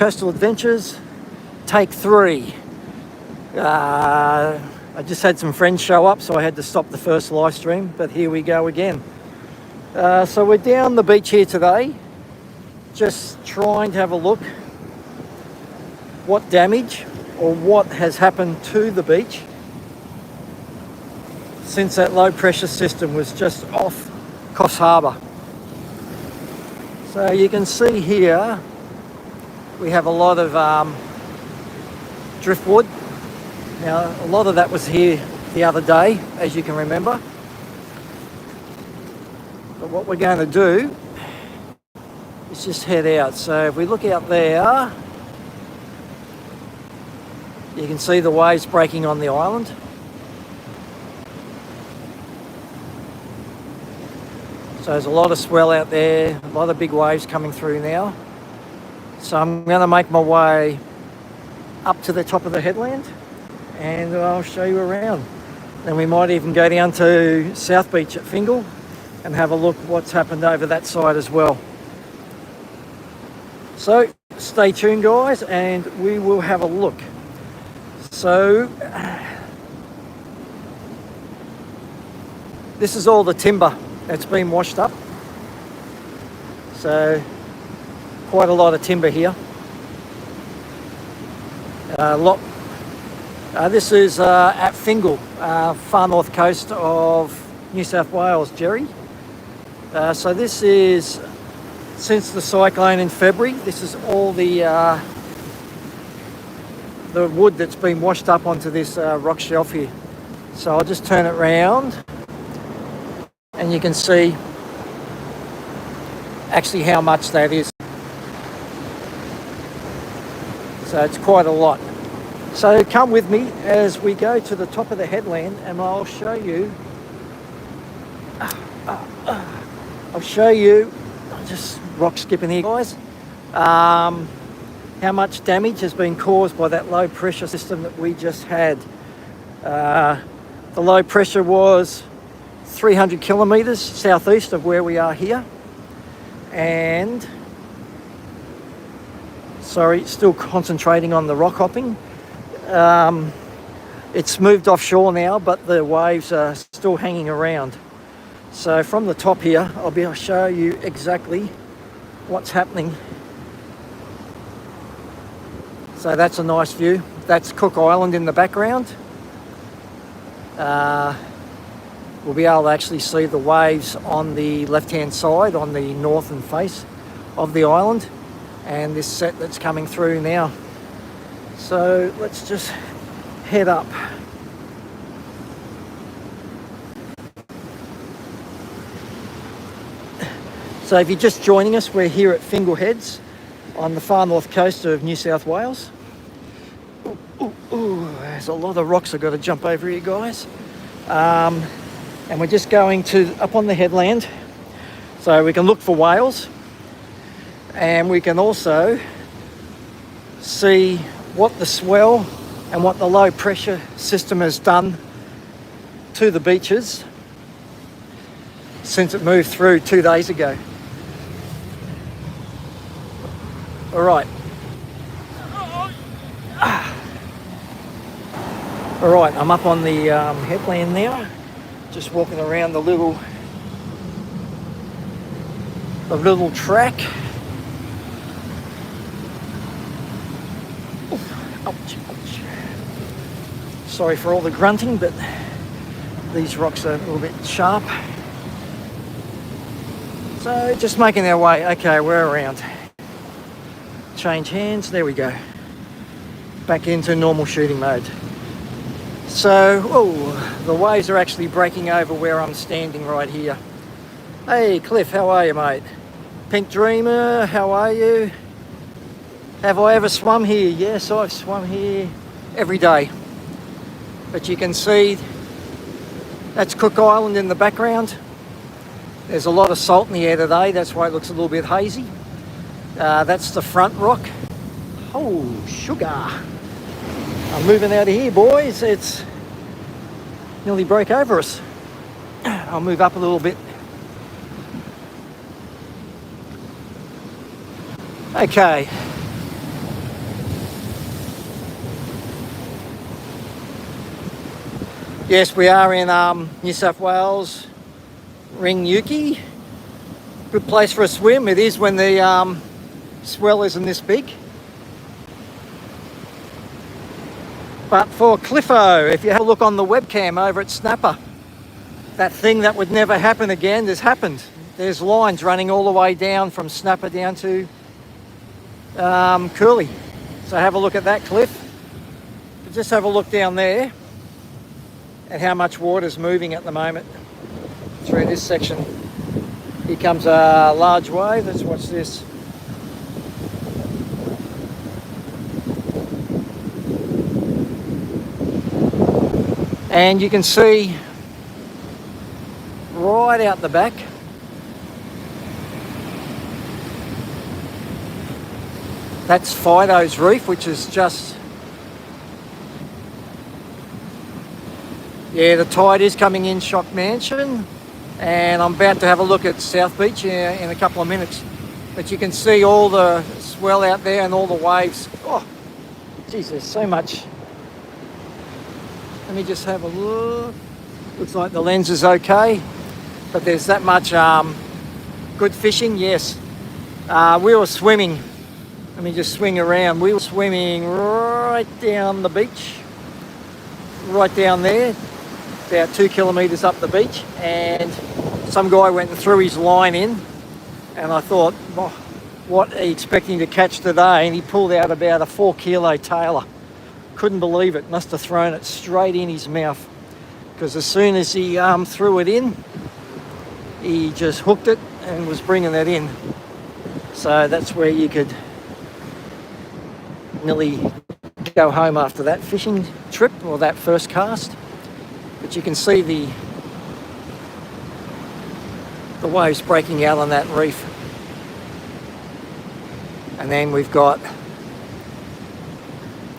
Coastal Adventures, take 3. I just had some friends show up, so I had to stop the first live stream, but here we go again. So we're down the beach here today, just trying to have a look what damage or what has happened to the beach since that low pressure system was just off Coffs Harbour. So you can see here we have a lot of driftwood. Now a lot of that was here the other day, as you can remember. But what we're going to do is just head out. So if we look out there, you can see the waves breaking on the island. So there's a lot of swell out there, a lot of big waves coming through now. So I'm going to make my way up to the top of the headland and I'll show you around. Then we might even go down to South Beach at Fingal and have a look what's happened over that side as well. So stay tuned guys and we will have a look. So this is all the timber that's been washed up. So quite a lot of timber here. This is at Fingal, far north coast of New South Wales, Jerry. So this is, since the cyclone in February, this is all the wood that's been washed up onto this rock shelf here. So I'll just turn it round and you can see actually how much that is. So it's quite a lot. So come with me as we go to the top of the headland and I'll show you, I'm just rock skipping here guys, how much damage has been caused by that low pressure system that we just had. The low pressure was 300 kilometres southeast of where we are here, and sorry, still concentrating on the rock hopping. It's moved offshore now, but the waves are still hanging around. So from the top here, I'll be able to show you exactly what's happening. So that's a nice view. That's Cook Island in the background. We'll be able to actually see the waves on the left-hand side, on the northern face of the island, and this set that's coming through now. So let's just head up. So if you're just joining us, we're here at Fingal Heads on the far north coast of New South Wales. Ooh, there's a lot of rocks I've got to jump over here, guys. And we're just going up on the headland so we can look for whales, and we can also see what the swell and what the low pressure system has done to the beaches since it moved through 2 days ago. All right. All right, I'm up on the headland now, just walking around the little track. Ouch, ouch. Sorry for all the grunting, but these rocks are a little bit sharp. So just making our way. Okay, we're around. Change hands, there we go. Back into normal shooting mode. So, the waves are actually breaking over where I'm standing right here. Hey Cliff, how are you mate? Pink Dreamer, how are you? Have I ever swum here? Yes, I've swum here every day. But you can see that's Cook Island in the background. There's a lot of salt in the air today, that's why it looks a little bit hazy. That's the front rock. Oh, sugar. I'm moving out of here, boys. It's nearly broke over us. I'll move up a little bit. Okay. Yes, we are in New South Wales, Ringyuki. Good place for a swim. It is when the swell isn't this big. But for Cliffo, if you have a look on the webcam over at Snapper, that thing that would never happen again has happened. There's lines running all the way down from Snapper down to Curly. So have a look at that, Cliff. But just have a look down there at how much water's moving at the moment through this section. Here comes a large wave. Let's watch this. And you can see right out the back that's Fido's Reef, which is just, yeah, the tide is coming in Shock Mansion, and I'm about to have a look at South Beach in a couple of minutes. But you can see all the swell out there and all the waves. Oh, geez, there's so much. Let me just have a look. Looks like the lens is okay, but there's that much good fishing, yes. We were swimming. Let me just swing around. We were swimming right down the beach, right down there, about 2 kilometres up the beach, and some guy went and threw his line in, and I thought, oh, what are you expecting to catch today? And he pulled out about a 4-kilo tailor. Couldn't believe it. Must have thrown it straight in his mouth, because as soon as he threw it in, he just hooked it and was bringing that in. So that's where you could nearly go home after that fishing trip or that first cast. But you can see the waves breaking out on that reef. And then we've got,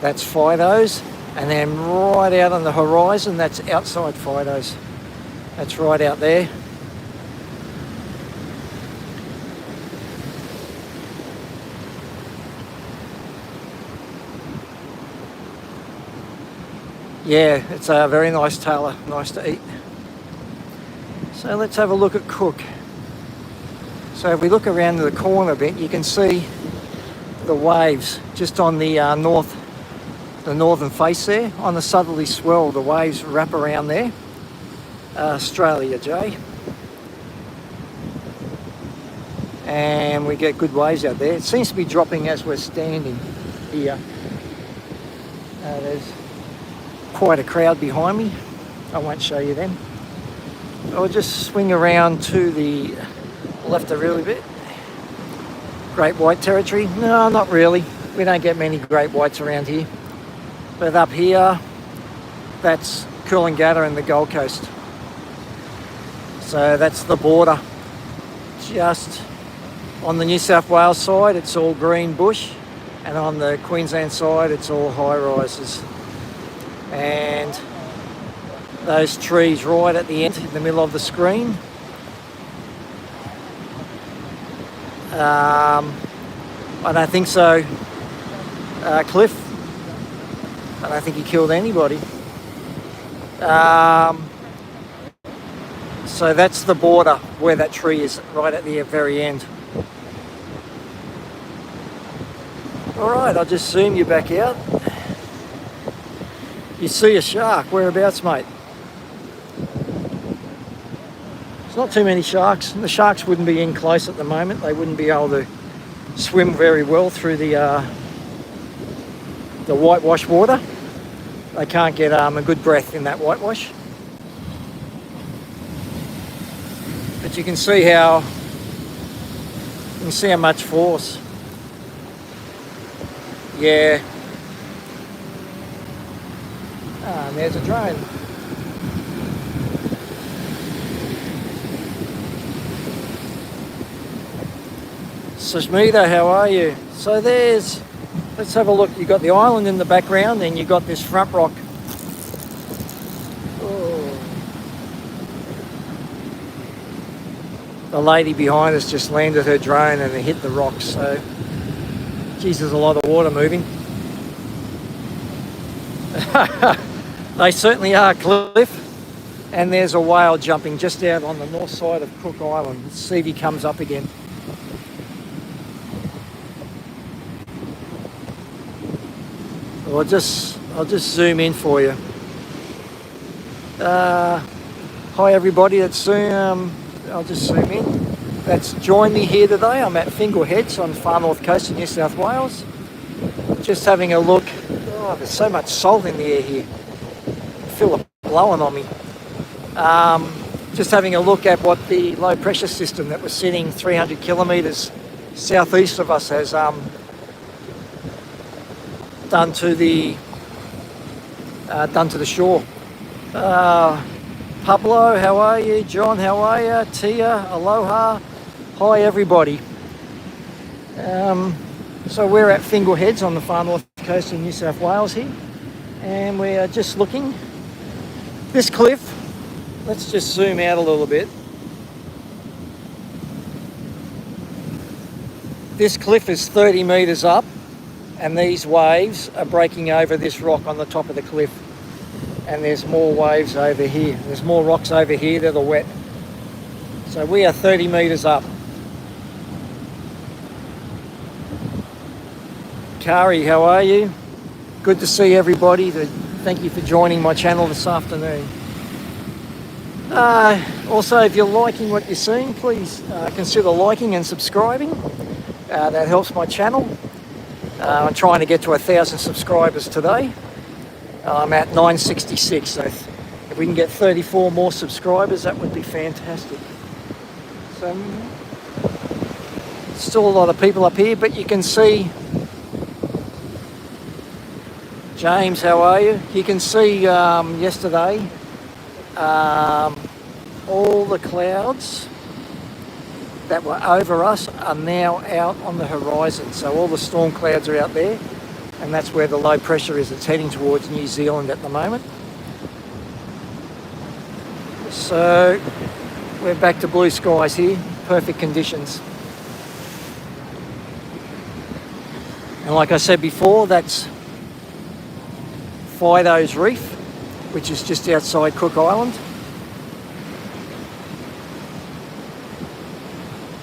that's Fido's, and then right out on the horizon, that's outside Fido's. That's right out there. Yeah, it's a very nice tailor, nice to eat. So let's have a look at Cook. So if we look around the corner a bit, you can see the waves just on the northern face there. On the southerly swell, the waves wrap around there. Australia J. And we get good waves out there. It seems to be dropping as we're standing here. There's quite a crowd behind me. I won't show you them. I'll just swing around to the left a really bit. Great white territory? No, not really. We don't get many great whites around here. But up here, that's Coolangatta and the Gold Coast. So that's the border. Just on the New South Wales side, it's all green bush, and on the Queensland side, it's all high rises. And those trees right at the end, in the middle of the screen. I don't think so, Cliff. I don't think he killed anybody. So that's the border where that tree is, right at the very end. All right, I'll just zoom you back out. You see a shark, whereabouts, mate? There's not too many sharks. The sharks wouldn't be in close at the moment. They wouldn't be able to swim very well through the whitewash water. They can't get a good breath in that whitewash. But you can see how much force. Yeah. And there's a drone. Sushmita, how are you? So let's have a look. You've got the island in the background, and you've got this front rock. Oh. The lady behind us just landed her drone and it hit the rocks. So, geez, there's a lot of water moving. They certainly are, Cliff. And there's a whale jumping just out on the north side of Cook Island. Let's see if he comes up again. I'll just zoom in for you. Hi everybody, I'll just zoom in. That's joined me here today. I'm at Fingal Head on the far north coast of New South Wales. Just having a look. Oh, there's so much salt in the air here. I feel it blowing on me. Just having a look at what the low pressure system that was sitting 300 kilometres southeast of us has done to the shore. Pablo, how are you? John, how are you? Tia, aloha. Hi everybody. So we're at Fingal Heads on the far north coast of New South Wales here, and we are just looking. This cliff, let's just zoom out a little bit. This cliff is 30 metres up, and these waves are breaking over this rock on the top of the cliff. And there's more waves over here. There's more rocks over here that are wet. So we are 30 metres up. Kari, how are you? Good to see everybody. Thank you for joining my channel this afternoon. Also, if you're liking what you're seeing, please consider liking and subscribing. That helps my channel. I'm trying to get to 1,000 subscribers today. I'm at 966, so if we can get 34 more subscribers, that would be fantastic. So, still a lot of people up here, but you can see. James, how are you? You can see yesterday all the clouds that were over us are now out on the horizon. So all the storm clouds are out there, and that's where the low pressure is. It's heading towards New Zealand at the moment. So we're back to blue skies here, perfect conditions. And like I said before, that's Fido's Reef, which is just outside Cook Island.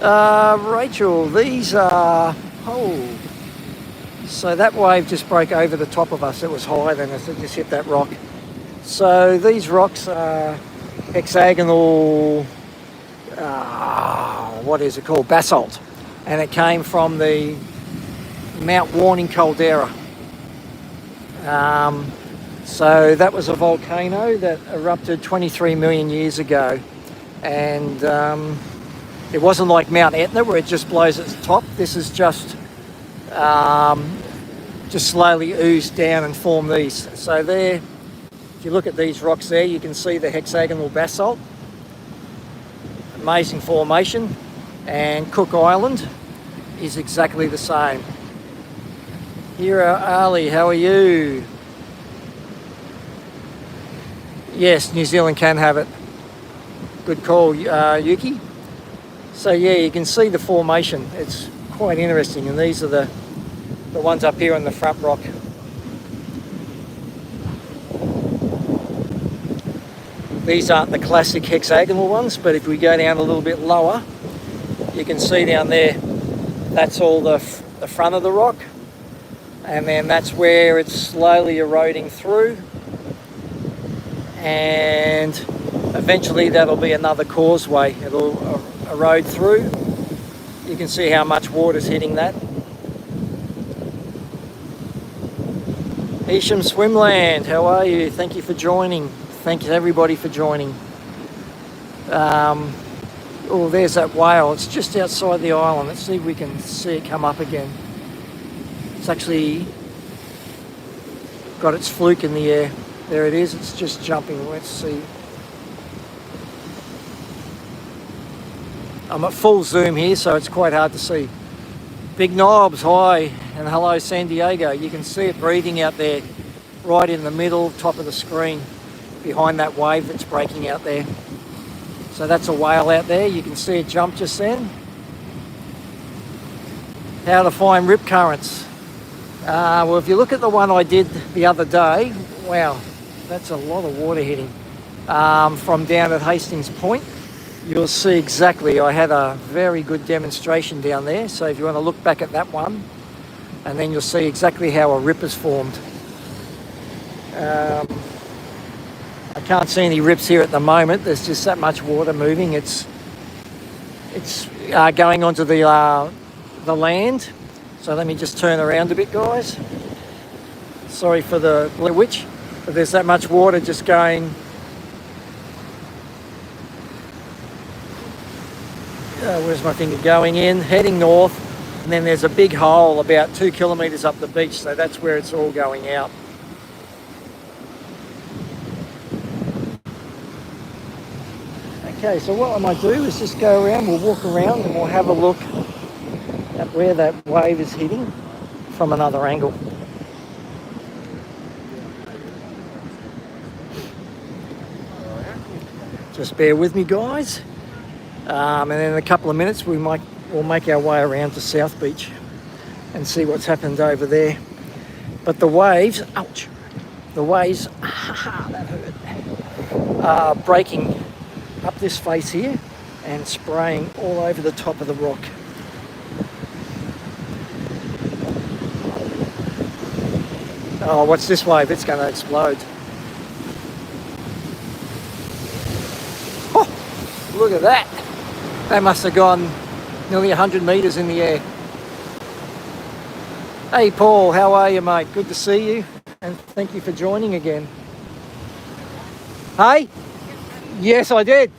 Rachel, these are, so that wave just broke over the top of us. It was higher than us, it just hit that rock. So these rocks are hexagonal, what is it called, basalt, and it came from the Mount Warning caldera. So that was a volcano that erupted 23 million years ago, and it wasn't like Mount Etna where it just blows at the top. This is just slowly oozed down and formed these. So there, if you look at these rocks there, you can see the hexagonal basalt. Amazing formation. And Cook Island is exactly the same. Here are Ali, how are you? Yes, New Zealand can have it. Good call, Yuki. So yeah, you can see the formation. It's quite interesting, and these are the ones up here on the front rock. These aren't the classic hexagonal ones, but if we go down a little bit lower, you can see down there, that's all the front of the rock, and then that's where it's slowly eroding through, and eventually that'll be another causeway. It'll erode through. You can see how much water's hitting that. Isham Swimland, how are you? Thank you for joining. Thank you everybody for joining. Oh, there's that whale. It's just outside the island. Let's see if we can see it come up again. It's actually got its fluke in the air. There it is. It's just jumping. Let's see. I'm at full zoom here, so it's quite hard to see. Big Knobs, hi, and hello San Diego. You can see it breathing out there, right in the middle, top of the screen, behind that wave that's breaking out there. So that's a whale out there. You can see it jump just then. How to find rip currents. Well, if you look at the one I did the other day, wow, That's a lot of water hitting. From down at Hastings Point, you'll see exactly, I had a very good demonstration down there, so if you want to look back at that one, and then you'll see exactly how a rip is formed. I can't see any rips here at the moment, there's just that much water moving. It's going onto the land, so let me just turn around a bit, guys. Sorry for the Blair Witch, but there's that much water just going. Where's my finger going in? Heading north, and then there's a big hole about 2 kilometres up the beach, so that's where it's all going out. Okay, so what I might do is just go around, we'll walk around and we'll have a look at where that wave is hitting from another angle. Just bear with me, guys. And then in a couple of minutes we'll make our way around to South Beach and see what's happened over there. But the waves, ouch, the waves, that hurt, are breaking up this face here and spraying all over the top of the rock. Oh, what's this wave? It's going to explode. Oh, look at that. They must have gone nearly 100 metres in the air. Hey Paul, how are you, mate? Good to see you, and thank you for joining again. Hey? Yes, I did.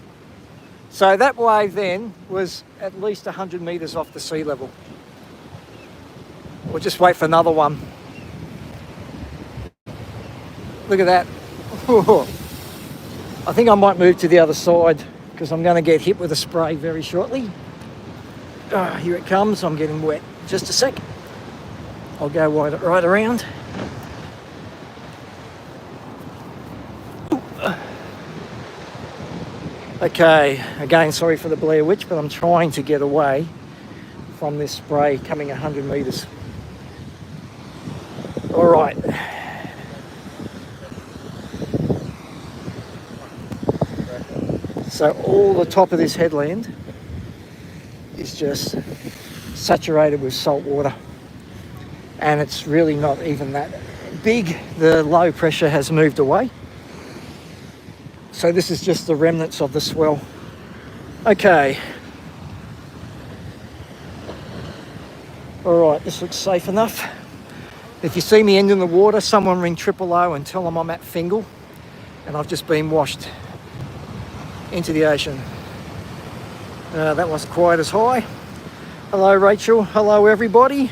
So that wave then was at least 100 metres off the sea level. We'll just wait for another one. Look at that. I think I might move to the other side, because I'm going to get hit with a spray very shortly. Here it comes, I'm getting wet. Just a sec. I'll go right around. Okay, again, sorry for the Blair Witch, but I'm trying to get away from this spray coming 100 metres. All right. So all the top of this headland is just saturated with salt water, and it's really not even that big. The low pressure has moved away, so this is just the remnants of the swell. Okay, all right, this looks safe enough. If you see me end in the water, someone ring 000 and tell them I'm at Fingal and I've just been washed into the ocean. That wasn't quite as high. Hello Rachel, hello everybody.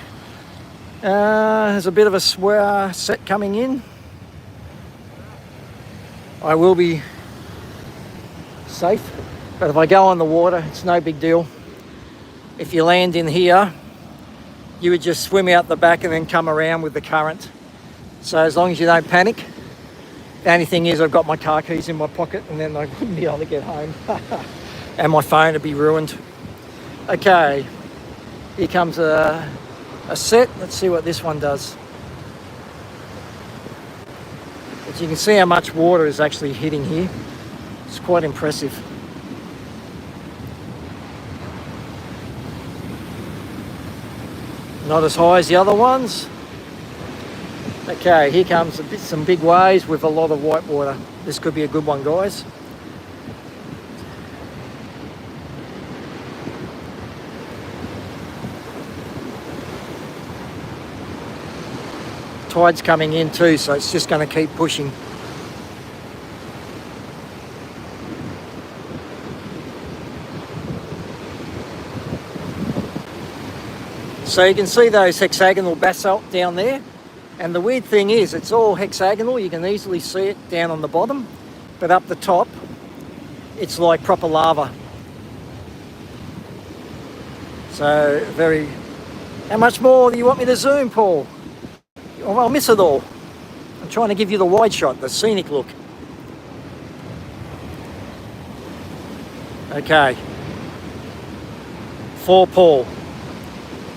There's a bit of a swell set coming in. I will be safe, but if I go on the water, it's no big deal. If you land in here, you would just swim out the back and then come around with the current. So as long as you don't panic. The only thing is I've got my car keys in my pocket, and then I wouldn't be able to get home. And my phone would be ruined. Okay, here comes a set. Let's see what this one does. As you can see how much water is actually hitting here. It's quite impressive. Not as high as the other ones. Okay, here comes some big waves with a lot of white water. This could be a good one, guys. Tide's coming in too, so it's just going to keep pushing. So you can see those hexagonal basalt down there. And the weird thing is, it's all hexagonal. You can easily see it down on the bottom. But up the top, it's like proper lava. So very... How much more do you want me to zoom, Paul? Oh, I'll miss it all. I'm trying to give you the wide shot, the scenic look. Okay. For Paul.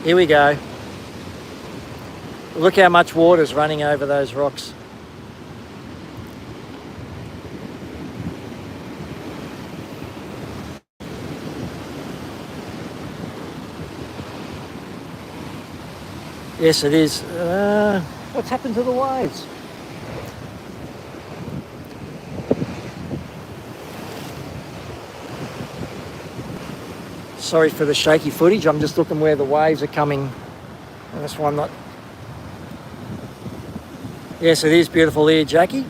Here we go. Look how much water's running over those rocks. Yes, it is. What's happened to the waves? Sorry for the shaky footage. I'm just looking where the waves are coming. And that's why I'm not... Yes, it is beautiful here, Jackie.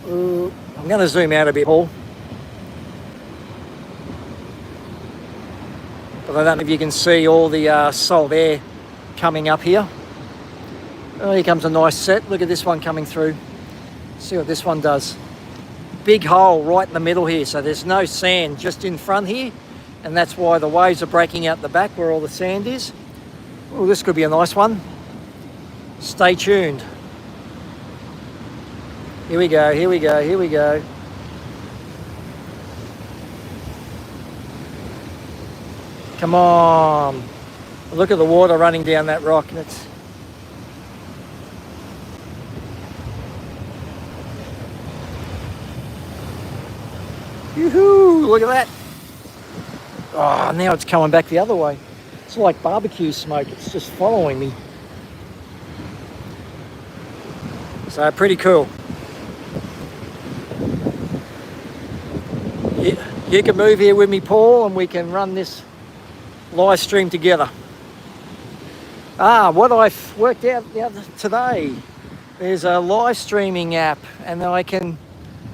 I'm going to zoom out a bit, Paul. But I don't know if you can see all the salt air coming up here. Oh, here comes a nice set. Look at this one coming through. See what this one does. Big hole right in the middle here, so there's no sand just in front here, and that's why the waves are breaking out the back where all the sand is. Oh, this could be a nice one. Stay tuned. Here we go, here we go, here we go. Come on. Look at the water running down that rock. It's... Yoo-hoo, look at that. Oh, now it's coming back the other way. It's like barbecue smoke. It's just following me. So pretty cool. You can move here with me, Paul, and we can run this live stream together. What I've worked out today, there's a live streaming app, and I can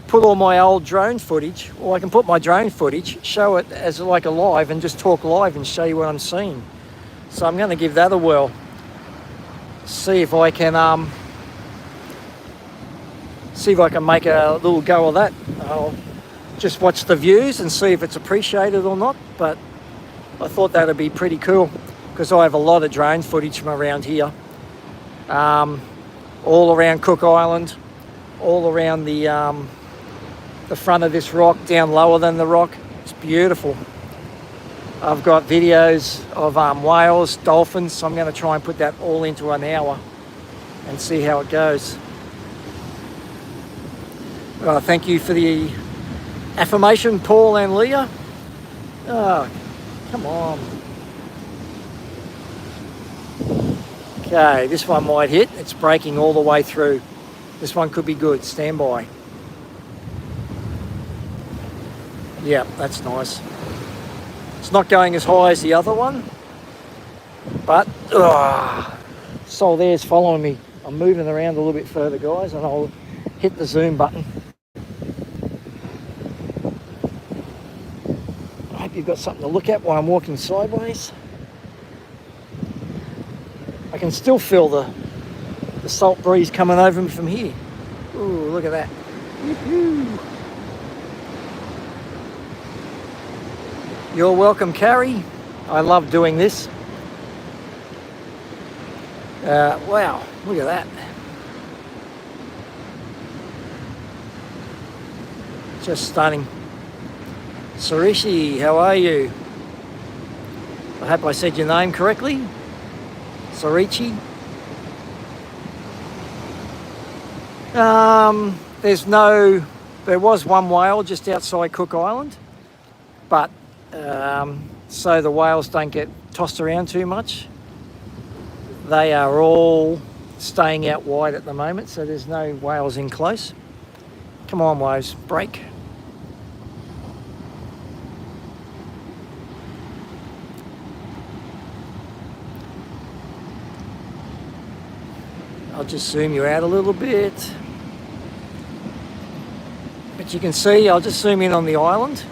put all my old drone footage, or I can put my drone footage, show it as like a live, and just talk live and show you what I'm seeing. So I'm going to give that a whirl. See if I can make a little go of that. I'll just watch the views and see if it's appreciated or not. But I thought that'd be pretty cool because I have a lot of drone footage from around here, all around Cook Island, all around the front of this rock, down lower than the rock. It's beautiful. I've got videos of whales, dolphins, so I'm going to try and put that all into an hour and see how it goes. Thank you for the affirmation, Paul and Leah. Oh, come on. Okay, this one might hit. It's breaking all the way through. This one could be good. Stand by. Yeah, that's nice. It's not going as high as the other one, but so there's following me. I'm moving around a little bit further, guys, and I'll hit the zoom button. I hope you've got something to look at while I'm walking sideways. I can still feel the salt breeze coming over me from here. Ooh, look at that. Woo-hoo. You're welcome, Carrie. I love doing this. Wow, look at that. Just stunning. Sarishi, how are you? I hope I said your name correctly. Sarichi. There was one whale just outside Cook Island, but so the whales don't get tossed around too much. They are all staying out wide at the moment, so there's no whales in close. Come on, waves, break. I'll just zoom you out a little bit. But you can see, I'll just zoom in on the island.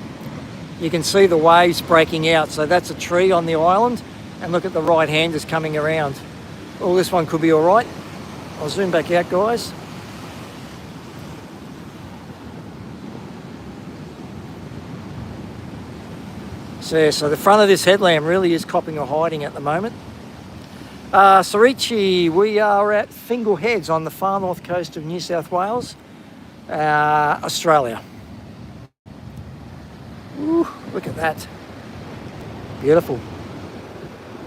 You can see the waves breaking out. So that's a tree on the island. And look at the right hand is coming around. Oh, this one could be all right. I'll zoom back out, guys. So the front of this headland really is copping a hiding at the moment. Sarichi, we are at Fingal Heads on the far north coast of New South Wales, Australia. Ooh, look at that. Beautiful.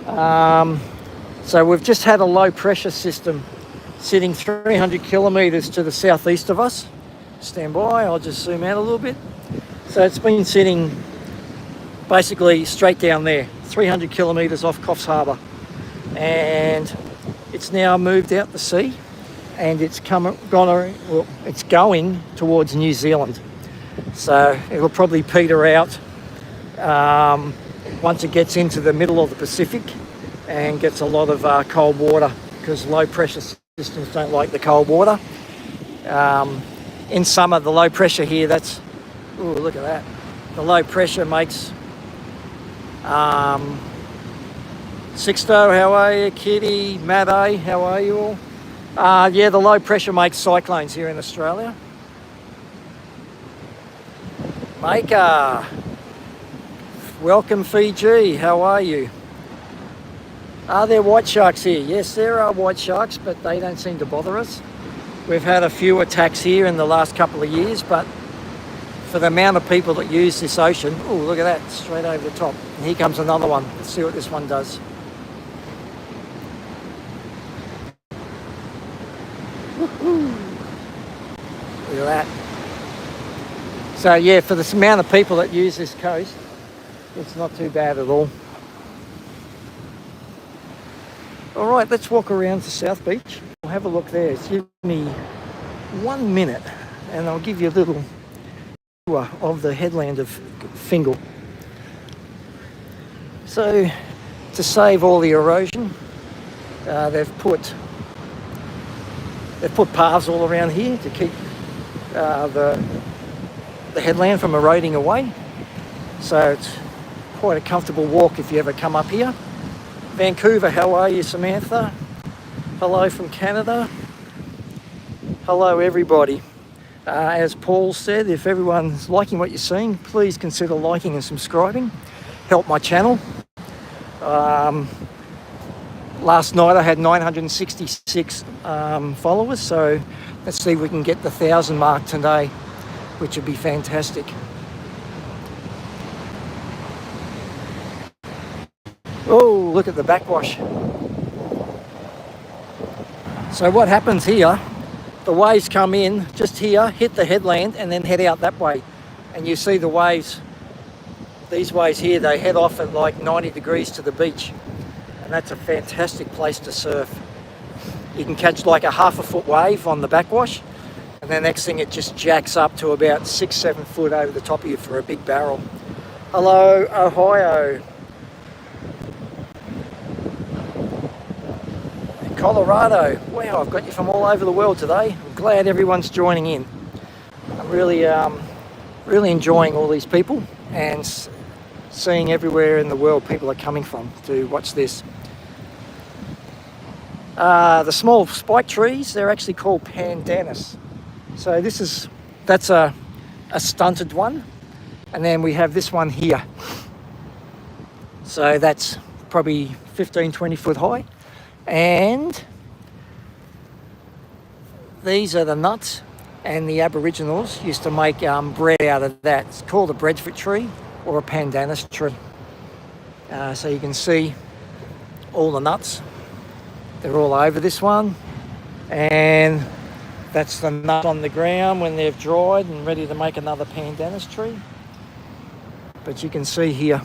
So we've just had a low pressure system sitting 300 kilometres to the southeast of us. Stand by, I'll just zoom out a little bit. So it's been sitting basically straight down there, 300 kilometres off Coffs Harbour. and it's now moved out to sea, and it's going towards New Zealand. So it'll probably peter out once it gets into the middle of the Pacific and gets a lot of cold water, because low pressure systems don't like the cold water. In summer, the low pressure here, that's, ooh, look at that. The low pressure makes, Sixto, how are you? Kitty, Matt A, how are you all? Yeah, the low pressure makes cyclones here in Australia. Maker, welcome Fiji, how are you? Are there white sharks here? Yes, there are white sharks, but they don't seem to bother us. We've had a few attacks here in the last couple of years, but for the amount of people that use this ocean, oh, look at that, straight over the top. And here comes another one. Let's see what this one does. Woohoo! Look at that. So yeah, for the amount of people that use this coast, it's not too bad at all. All right, let's walk around to South Beach. We'll have a look there. Give me 1 minute and I'll give you a little tour of the headland of Fingal. So to save all the erosion, they've put paths all around here to keep the headland from eroding away. So it's quite a comfortable walk if you ever come up here. Vancouver, how are you, Samantha? Hello from Canada. Hello, everybody. As Paul said, if everyone's liking what you're seeing, please consider liking and subscribing. Help my channel. Last night I had 966 followers, so let's see if we can get the 1,000 mark today, which would be fantastic. Oh, look at the backwash. So what happens here, the waves come in just here, hit the headland, and then head out that way. And you see the waves, these waves here, they head off at like 90 degrees to the beach. And that's a fantastic place to surf. You can catch like a 1/2 foot wave on the backwash, and then next thing it just jacks up to about 6-7 foot over the top of you for a big barrel. Hello, Ohio. Colorado. Wow, I've got you from all over the world today. I'm glad everyone's joining in. I'm really enjoying all these people and seeing everywhere in the world people are coming from to watch this. The small spike trees, they're actually called pandanus. So that's a stunted one. And then we have this one here. So that's probably 15-20 foot high. And these are the nuts, and the Aboriginals used to make bread out of that. It's called a breadfruit tree or a pandanus tree. So you can see all the nuts. They're all over this one. And that's the nut on the ground when they've dried and ready to make another pandanus tree. But you can see here,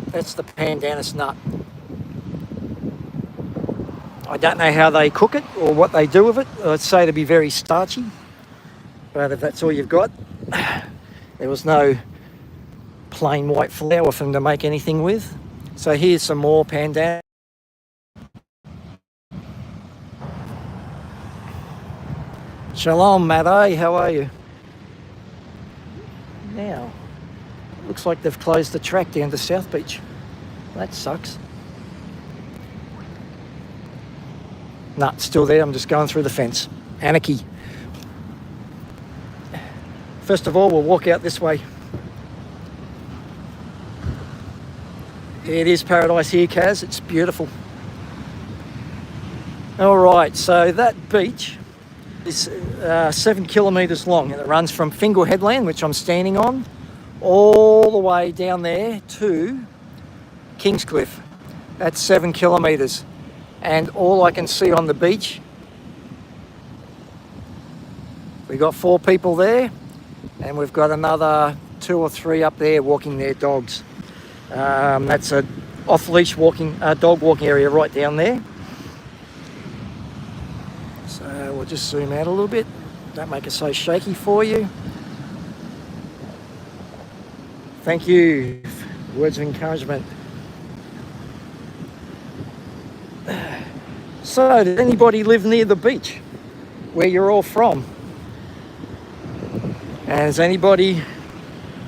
that's the pandanus nut. I don't know how they cook it or what they do with it. I'd say to be very starchy, but if that's all you've got, there was no plain white flour for them to make anything with. So here's some more pandanus. Shalom, Matt, how are you? Now, looks like they've closed the track down to South Beach. That sucks. No, it's still there. I'm just going through the fence. Anarchy. First of all, we'll walk out this way. It is paradise here, Kaz. It's beautiful. All right, so that beach is 7 kilometres long, and it runs from Fingal Headland, which I'm standing on, all the way down there to Kingscliff. That's 7 kilometres. And all I can see on the beach, we've got 4 people there, and we've got another 2 or 3 up there walking their dogs. That's an off-leash walking, dog walking area right down there. So we'll just zoom out a little bit. Don't make it so shaky for you. Thank you. Words of encouragement. So, does anybody live near the beach where you're all from? And has anybody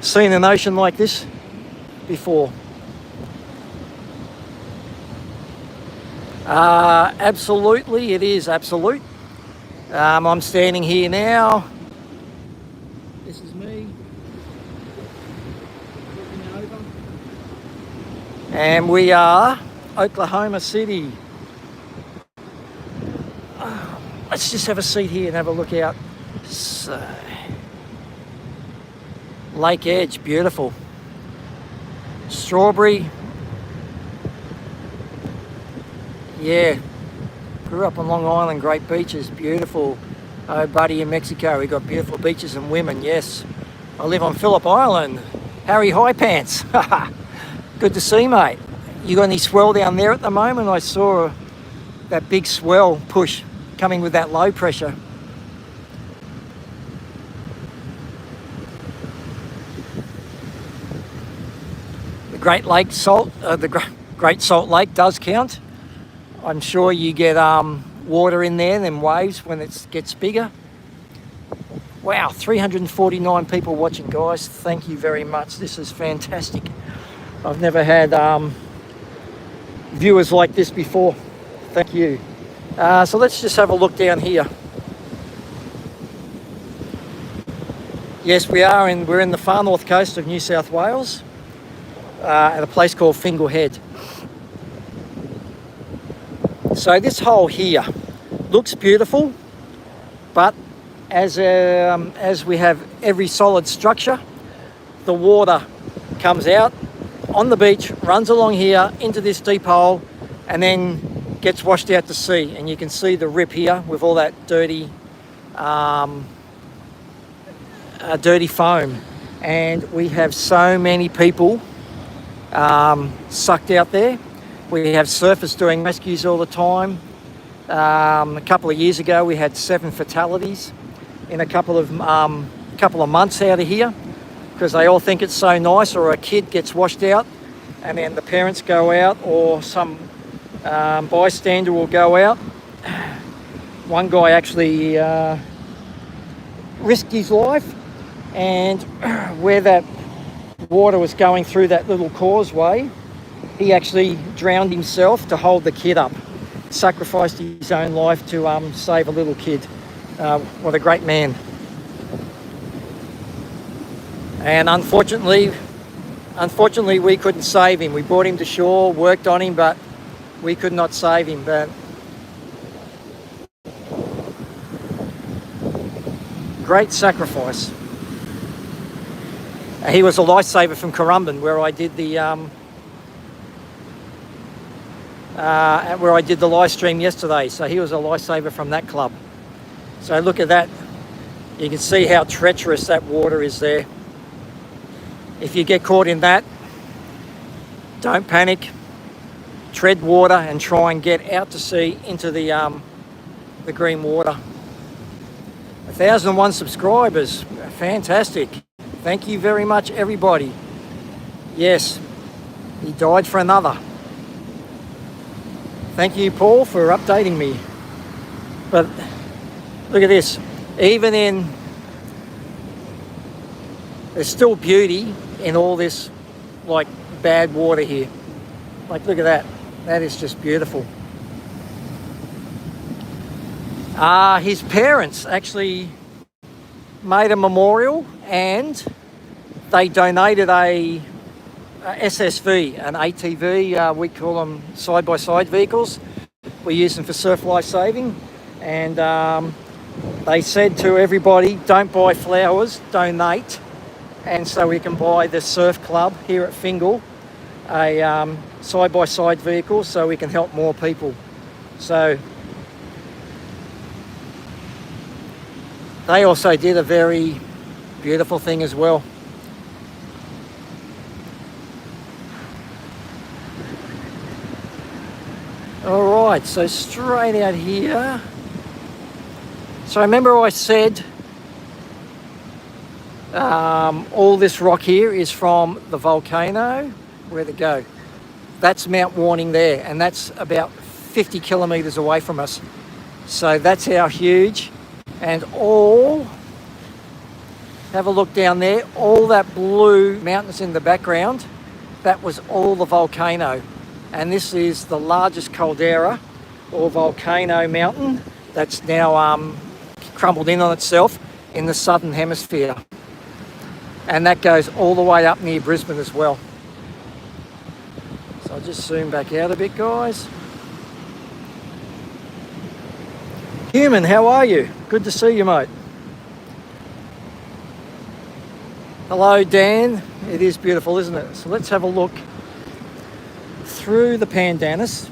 seen an ocean like this before? Absolutely, it is absolute. I'm standing here now. This is me looking over. And we are Oklahoma City. Let's just have a seat here and have a look out. So, Lake Edge, beautiful. Strawberry. Yeah, grew up on Long Island, great beaches, beautiful. Oh, buddy, in Mexico, we got beautiful beaches and women, yes. I live on Phillip Island. Harry High Pants. Good to see, mate. You got any swell down there at the moment? I saw that big swell push coming with that low pressure. The Great Lake Salt, the Great Salt Lake does count. I'm sure you get water in there, then waves when it gets bigger. Wow, 349 people watching, guys. Thank you very much. This is fantastic. I've never had viewers like this before. Thank you. So let's just have a look down here. Yes, we're in the far north coast of New South Wales at a place called Fingal Head. So this hole here looks beautiful, but as we have every solid structure, the water comes out on the beach, runs along here into this deep hole, and then gets washed out to sea. And you can see the rip here with all that dirty foam. And we have so many people sucked out there. We have surfers doing rescues all the time. A couple of years ago, we had 7 fatalities in a couple of months out of here, because they all think it's so nice, or a kid gets washed out and then the parents go out, or some bystander will go out. One guy actually risked his life, and where that water was going through that little causeway, he actually drowned himself to hold the kid up. Sacrificed his own life to save a little kid. What a great man. And unfortunately we couldn't save him. We brought him to shore, worked on him, but we could not save him. But great sacrifice. He was a lifesaver from Currumbin, where I did the live stream yesterday. So he was a lifesaver from that club. So look at that. You can see how treacherous that water is there. If you get caught in that, don't panic. Tread water and try and get out to sea into the green water. 1,001 subscribers. Fantastic. Thank you very much, everybody. Yes, he died for another. Thank you, Paul, for updating me. But look at this. Even in, there's still beauty in all this like bad water here. Like, look at that. That is just beautiful. His parents actually made a memorial, and they donated a SSV, an ATV. We call them side-by-side vehicles. We use them for surf life saving. And they said to everybody, don't buy flowers, donate. And so we can buy the surf club here at Fingal a side-by-side vehicle, so we can help more people. So they also did a very beautiful thing as well. Right, so straight out here. So remember I said all this rock here is from the volcano. Where'd it go? That's Mount Warning there, and that's about 50 kilometres away from us. So that's how huge. And all, have a look down there, all that blue mountains in the background, that was all the volcano. And this is the largest caldera or volcano mountain that's now crumbled in on itself in the southern hemisphere. And that goes all the way up near Brisbane as well. So I'll just zoom back out a bit, guys. Human, how are you? Good to see you, mate. Hello, Dan. It is beautiful, isn't it? So let's have a look through the Pandanus,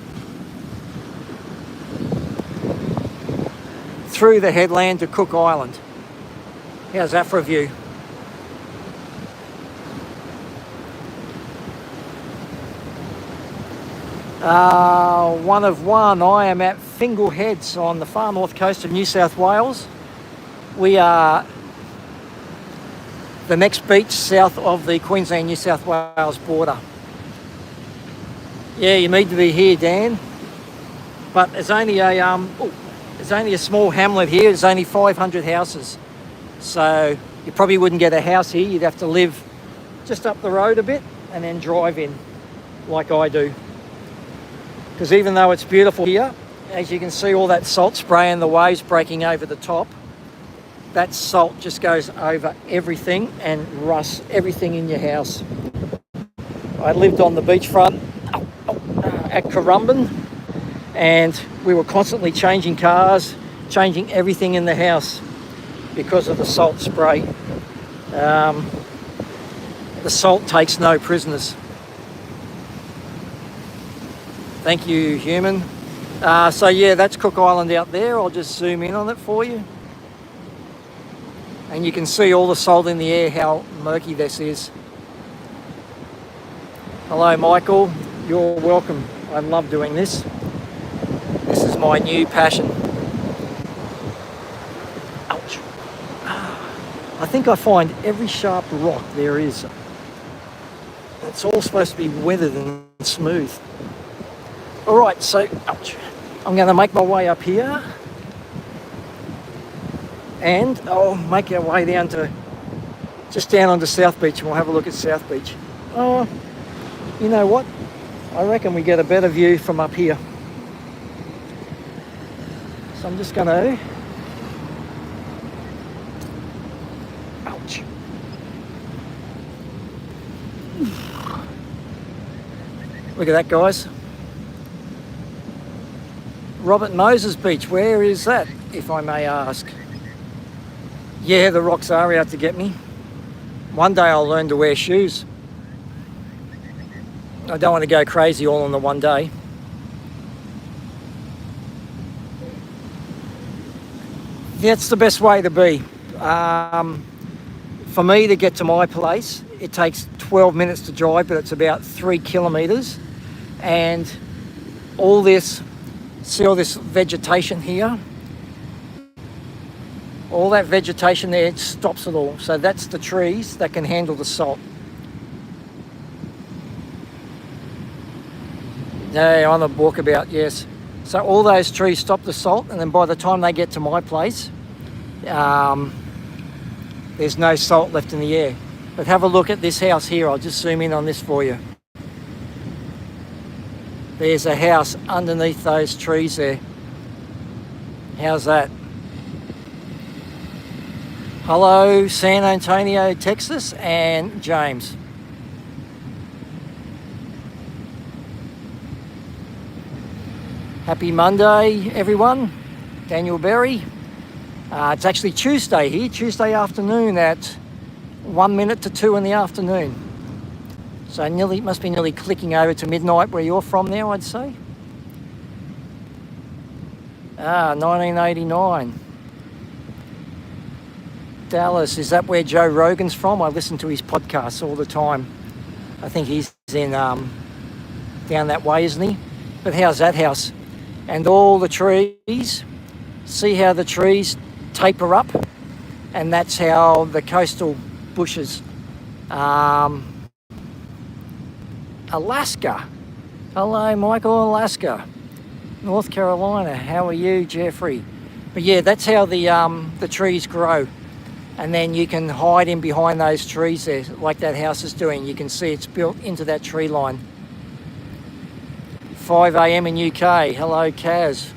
through the headland to Cook Island. How's that for a view? One of one. I am at Fingal Head on the far north coast of New South Wales. We are the next beach south of the Queensland-New South Wales border. Yeah, you need to be here, Dan. But it's only a small hamlet here. There's only 500 houses. So you probably wouldn't get a house here. You'd have to live just up the road a bit and then drive in like I do. Because even though it's beautiful here, as you can see all that salt spray and the waves breaking over the top, that salt just goes over everything and rusts everything in your house. I lived on the beachfront at Currumbin, and we were constantly changing cars, changing everything in the house because of the salt spray. The salt takes no prisoners. Thank you, human. So yeah, that's Cook Island out there. I'll just zoom in on it for you. And you can see all the salt in the air, how murky this is. Hello, Michael. You're welcome. I love doing this. This is my new passion. Ouch. I think I find every sharp rock there is. It's all supposed to be weathered and smooth. All right, so ouch. I'm going to make my way up here. And I'll make our way down to, just down onto South Beach, and we'll have a look at South Beach. Oh, you know what? I reckon we get a better view from up here. So I'm just going to... Ouch. Look at that, guys. Robert Moses Beach, where is that, if I may ask? Yeah, the rocks are out to get me. One day I'll learn to wear shoes. I don't want to go crazy all in the one day. That's the best way to be. For me to get to my place, it takes 12 minutes to drive, but it's about 3 kilometres. And all this, see all this vegetation here? All that vegetation there, it stops it all. So that's the trees that can handle the salt. Yeah, on the walkabout, yes. So all those trees stop the salt, and then by the time they get to my place, there's no salt left in the air. But have a look at this house here. I'll just zoom in on this for you. There's a house underneath those trees there. How's that? Hello, San Antonio, Texas, and James. Happy Monday, everyone. Daniel Berry. It's actually Tuesday here, Tuesday afternoon at 1 minute to 2 in the afternoon. So must be nearly clicking over to midnight where you're from now, I'd say. 1989. Dallas, is that where Joe Rogan's from? I listen to his podcasts all the time. I think he's in down that way, isn't he? But how's that house? and all the trees, see how the trees taper up? And that's how the coastal bushes. Alaska. Hello, Michael, Alaska. North Carolina, how are you, Jeffrey? But yeah, that's how the trees grow. And then you can hide in behind those trees there, like that house is doing. You can see it's built into that tree line. 5 a.m. in UK. Hello, Kaz.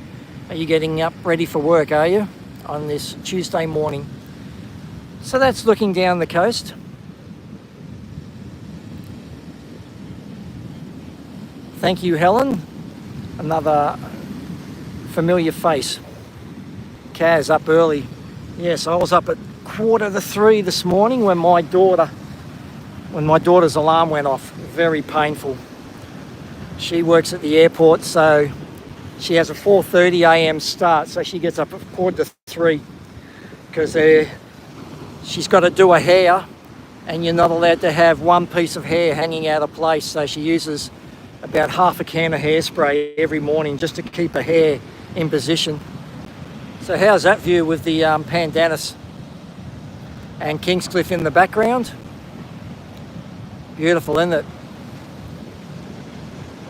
Are you getting up ready for work, are you? On this Tuesday morning. So that's looking down the coast. Thank you, Helen. Another familiar face. Kaz up early. Yes, I was up at 2:45 this morning when my daughter's alarm went off. Very painful. She works at the airport, so she has a 4:30 a.m. start, so she gets up at 2:45 because she's got to do her hair, and you're not allowed to have one piece of hair hanging out of place, so she uses about half a can of hairspray every morning just to keep her hair in position. So how's that view with the Pandanus and Kingscliff in the background? Beautiful, isn't it?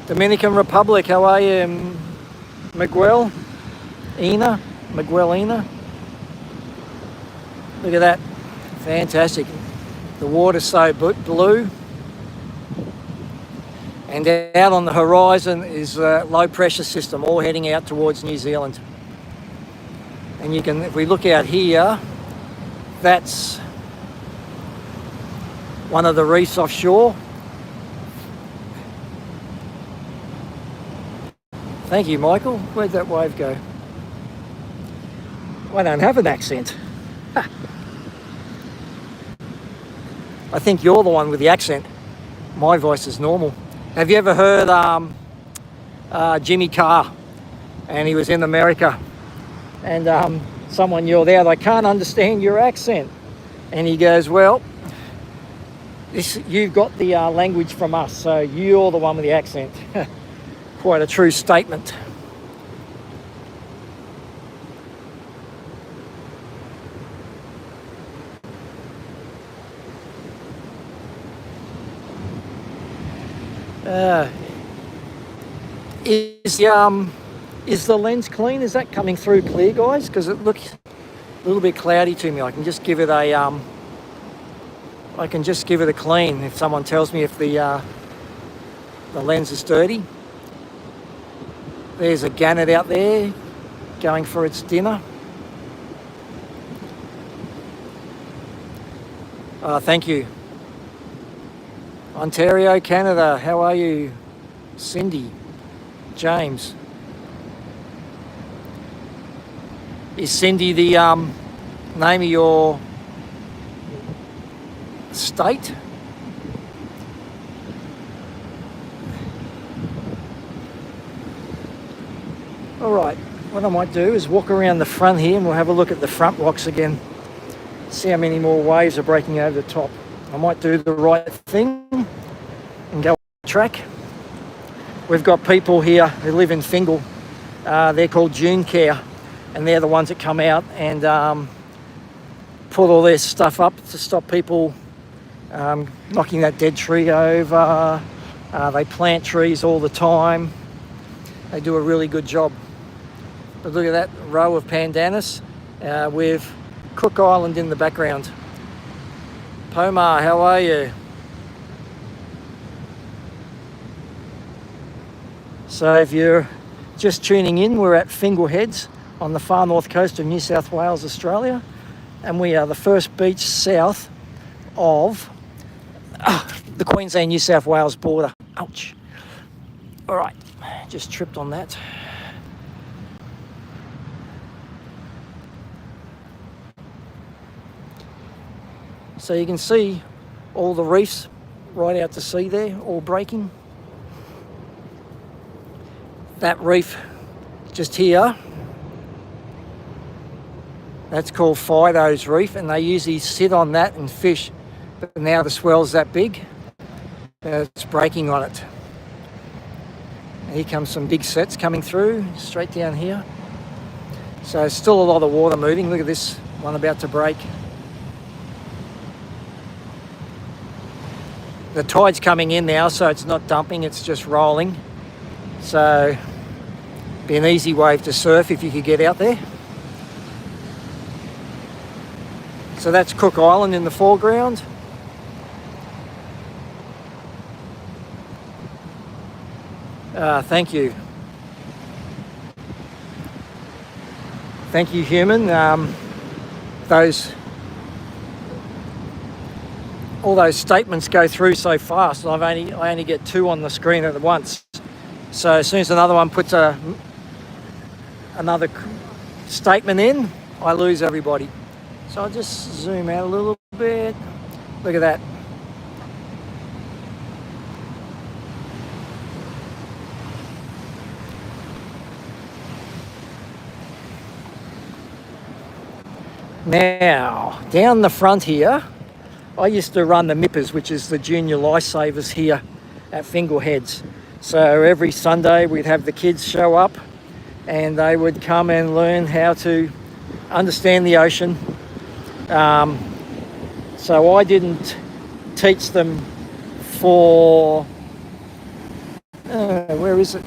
Dominican Republic, how are you, Miguel? Miguel Ina? Look at that, fantastic. The water's so blue. And out on the horizon is a low pressure system, all heading out towards New Zealand. And you can, if we look out here, that's one of the reefs offshore. Thank you, Michael. Where'd that wave go? I don't have an accent. I think you're the one with the accent. My voice is normal. Have you ever heard Jimmy Carr? And he was in America. And someone yelled out, "I can't understand your accent." And he goes, "Well, you've got the language from us, so you're the one with the accent." Quite a true statement. Is the lens clean? Is that coming through clear, guys? Because it looks a little bit cloudy to me. I can just give it a clean if someone tells me if the lens is dirty. There's a gannet out there going for its dinner. Thank you. Ontario, Canada, how are you? Cindy, James. Is Cindy the name of your state? All right, what I might do is walk around the front here and we'll have a look at the front rocks again. See how many more waves are breaking over the top. I might do the right thing and go on the track. We've got people here who live in Fingal. They're called June Care, and they're the ones that come out and put all their stuff up to stop people knocking that dead tree over. They plant trees all the time. They do a really good job. But look at that row of pandanus with Cook Island in the background. Pomar, how are you? So if you're just tuning in, we're at Fingal Heads on the far north coast of New South Wales, Australia. And we are the first beach south of the Queensland-New South Wales border. Ouch. All right, just tripped on that. So you can see all the reefs right out to sea there, all breaking. That reef just here, that's called Fido's Reef, and they usually sit on that and fish. But now the swell's that big, it's breaking on it. Here comes some big sets coming through, straight down here. So still a lot of water moving. Look at this one about to break. The tide's coming in now, so it's not dumping, it's just rolling. So, be an easy wave to surf if you could get out there. So that's Cook Island in the foreground. Thank you. Thank you, human. All those statements go through so fast. I only get 2 on the screen at once. So as soon as another one puts another statement in, I lose everybody. So I'll just zoom out a little bit. Look at that. Now, down the front here, I used to run the Mippers, which is the junior lifesavers here at Fingal Heads. So every Sunday we'd have the kids show up and they would come and learn how to understand the ocean. So I didn't teach them for... where is it?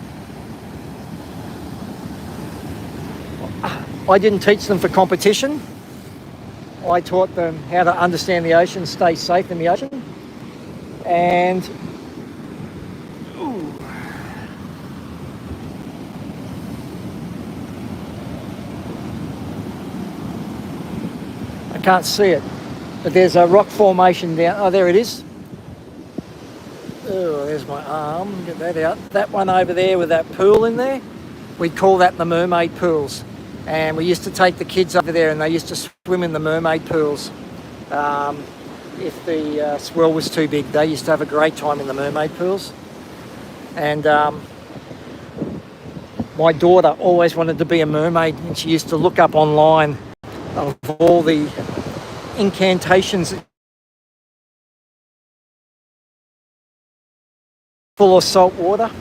I didn't teach them for competition. I taught them how to understand the ocean, stay safe in the ocean, and I can't see it, but there's a rock formation down. Oh, there it is. Oh, there's my arm. Get that out. That one over there with that pool in there, we'd call that the mermaid pools. And we used to take the kids over there and they used to swim in the mermaid pools. If the swell was too big, they used to have a great time in the mermaid pools. And my daughter always wanted to be a mermaid, and she used to look up online of all the incantations full of salt water,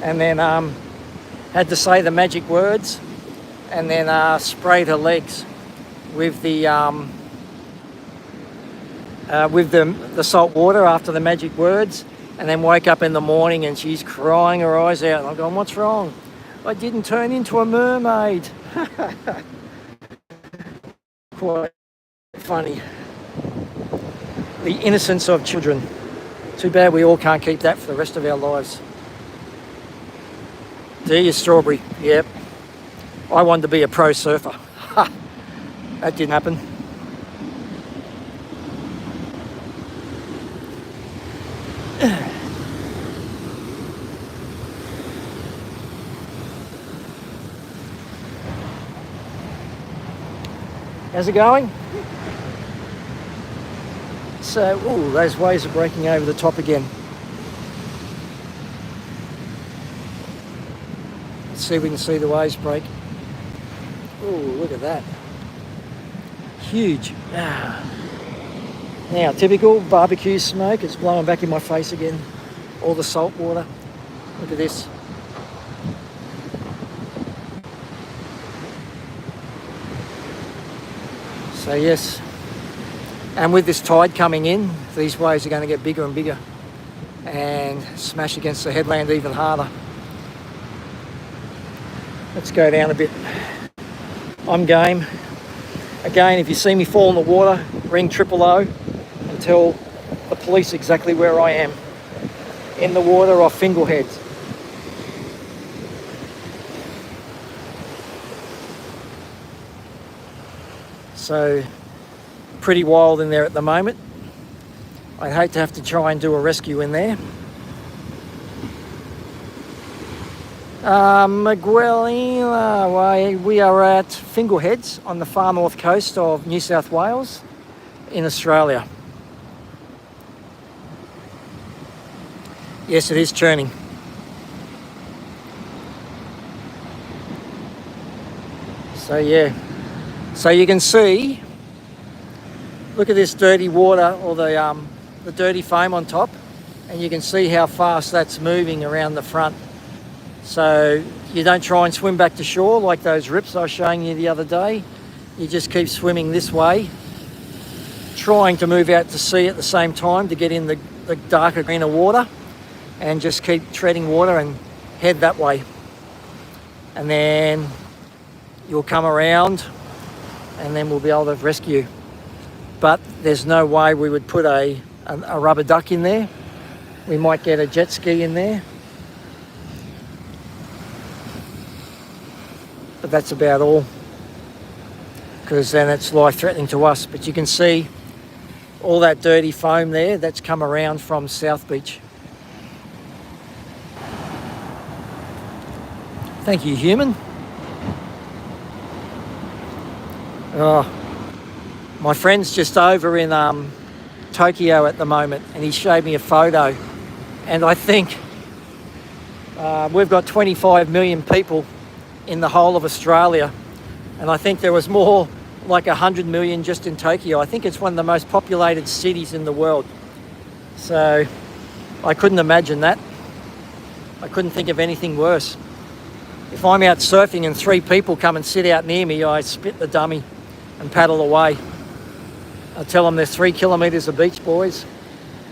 and then had to say the magic words, and then sprayed her legs with the salt water after the magic words, and then woke up in the morning and she's crying her eyes out. And I'm going, what's wrong? I didn't turn into a mermaid. Quite funny. The innocence of children. Too bad we all can't keep that for the rest of our lives. Do you, Strawberry? Yep. I wanted to be a pro surfer. Ha! That didn't happen. How's it going? So, ooh, those waves are breaking over the top again. Let's see if we can see the waves break. Ooh, look at that. Huge. Now, typical barbecue smoke. It's blowing back in my face again. All the salt water. Look at this. So yes, and with this tide coming in, these waves are going to get bigger and bigger and smash against the headland even harder. Let's go down a bit. I'm game. Again, if you see me fall in the water, ring 000 and tell the police exactly where I am. In the water off Fingal Head. So, pretty wild in there at the moment. I'd hate to have to try and do a rescue in there. Miguelina, we are at Fingal Heads on the far north coast of New South Wales in Australia. Yes, it is churning. So yeah. So you can see, look at this dirty water, or the dirty foam on top, and you can see how fast that's moving around the front. So you don't try and swim back to shore like those rips I was showing you the other day. You just keep swimming this way, trying to move out to sea at the same time to get in the darker, greener water, and just keep treading water and head that way. And then you'll come around and then we'll be able to rescue you. But there's no way we would put a rubber duck in there. We might get a jet ski in there. But that's about all, because then it's life-threatening to us. But you can see all that dirty foam there, that's come around from South Beach. Thank you, human. Oh, my friend's just over in Tokyo at the moment, and he showed me a photo. And I think we've got 25 million people in the whole of Australia, and I think there was more, like 100 million just in Tokyo. I think it's one of the most populated cities in the world. So I couldn't imagine that. I couldn't think of anything worse. If I'm out surfing and 3 people come and sit out near me, I spit the dummy and paddle away. I tell them there's 3 kilometres of beach, boys.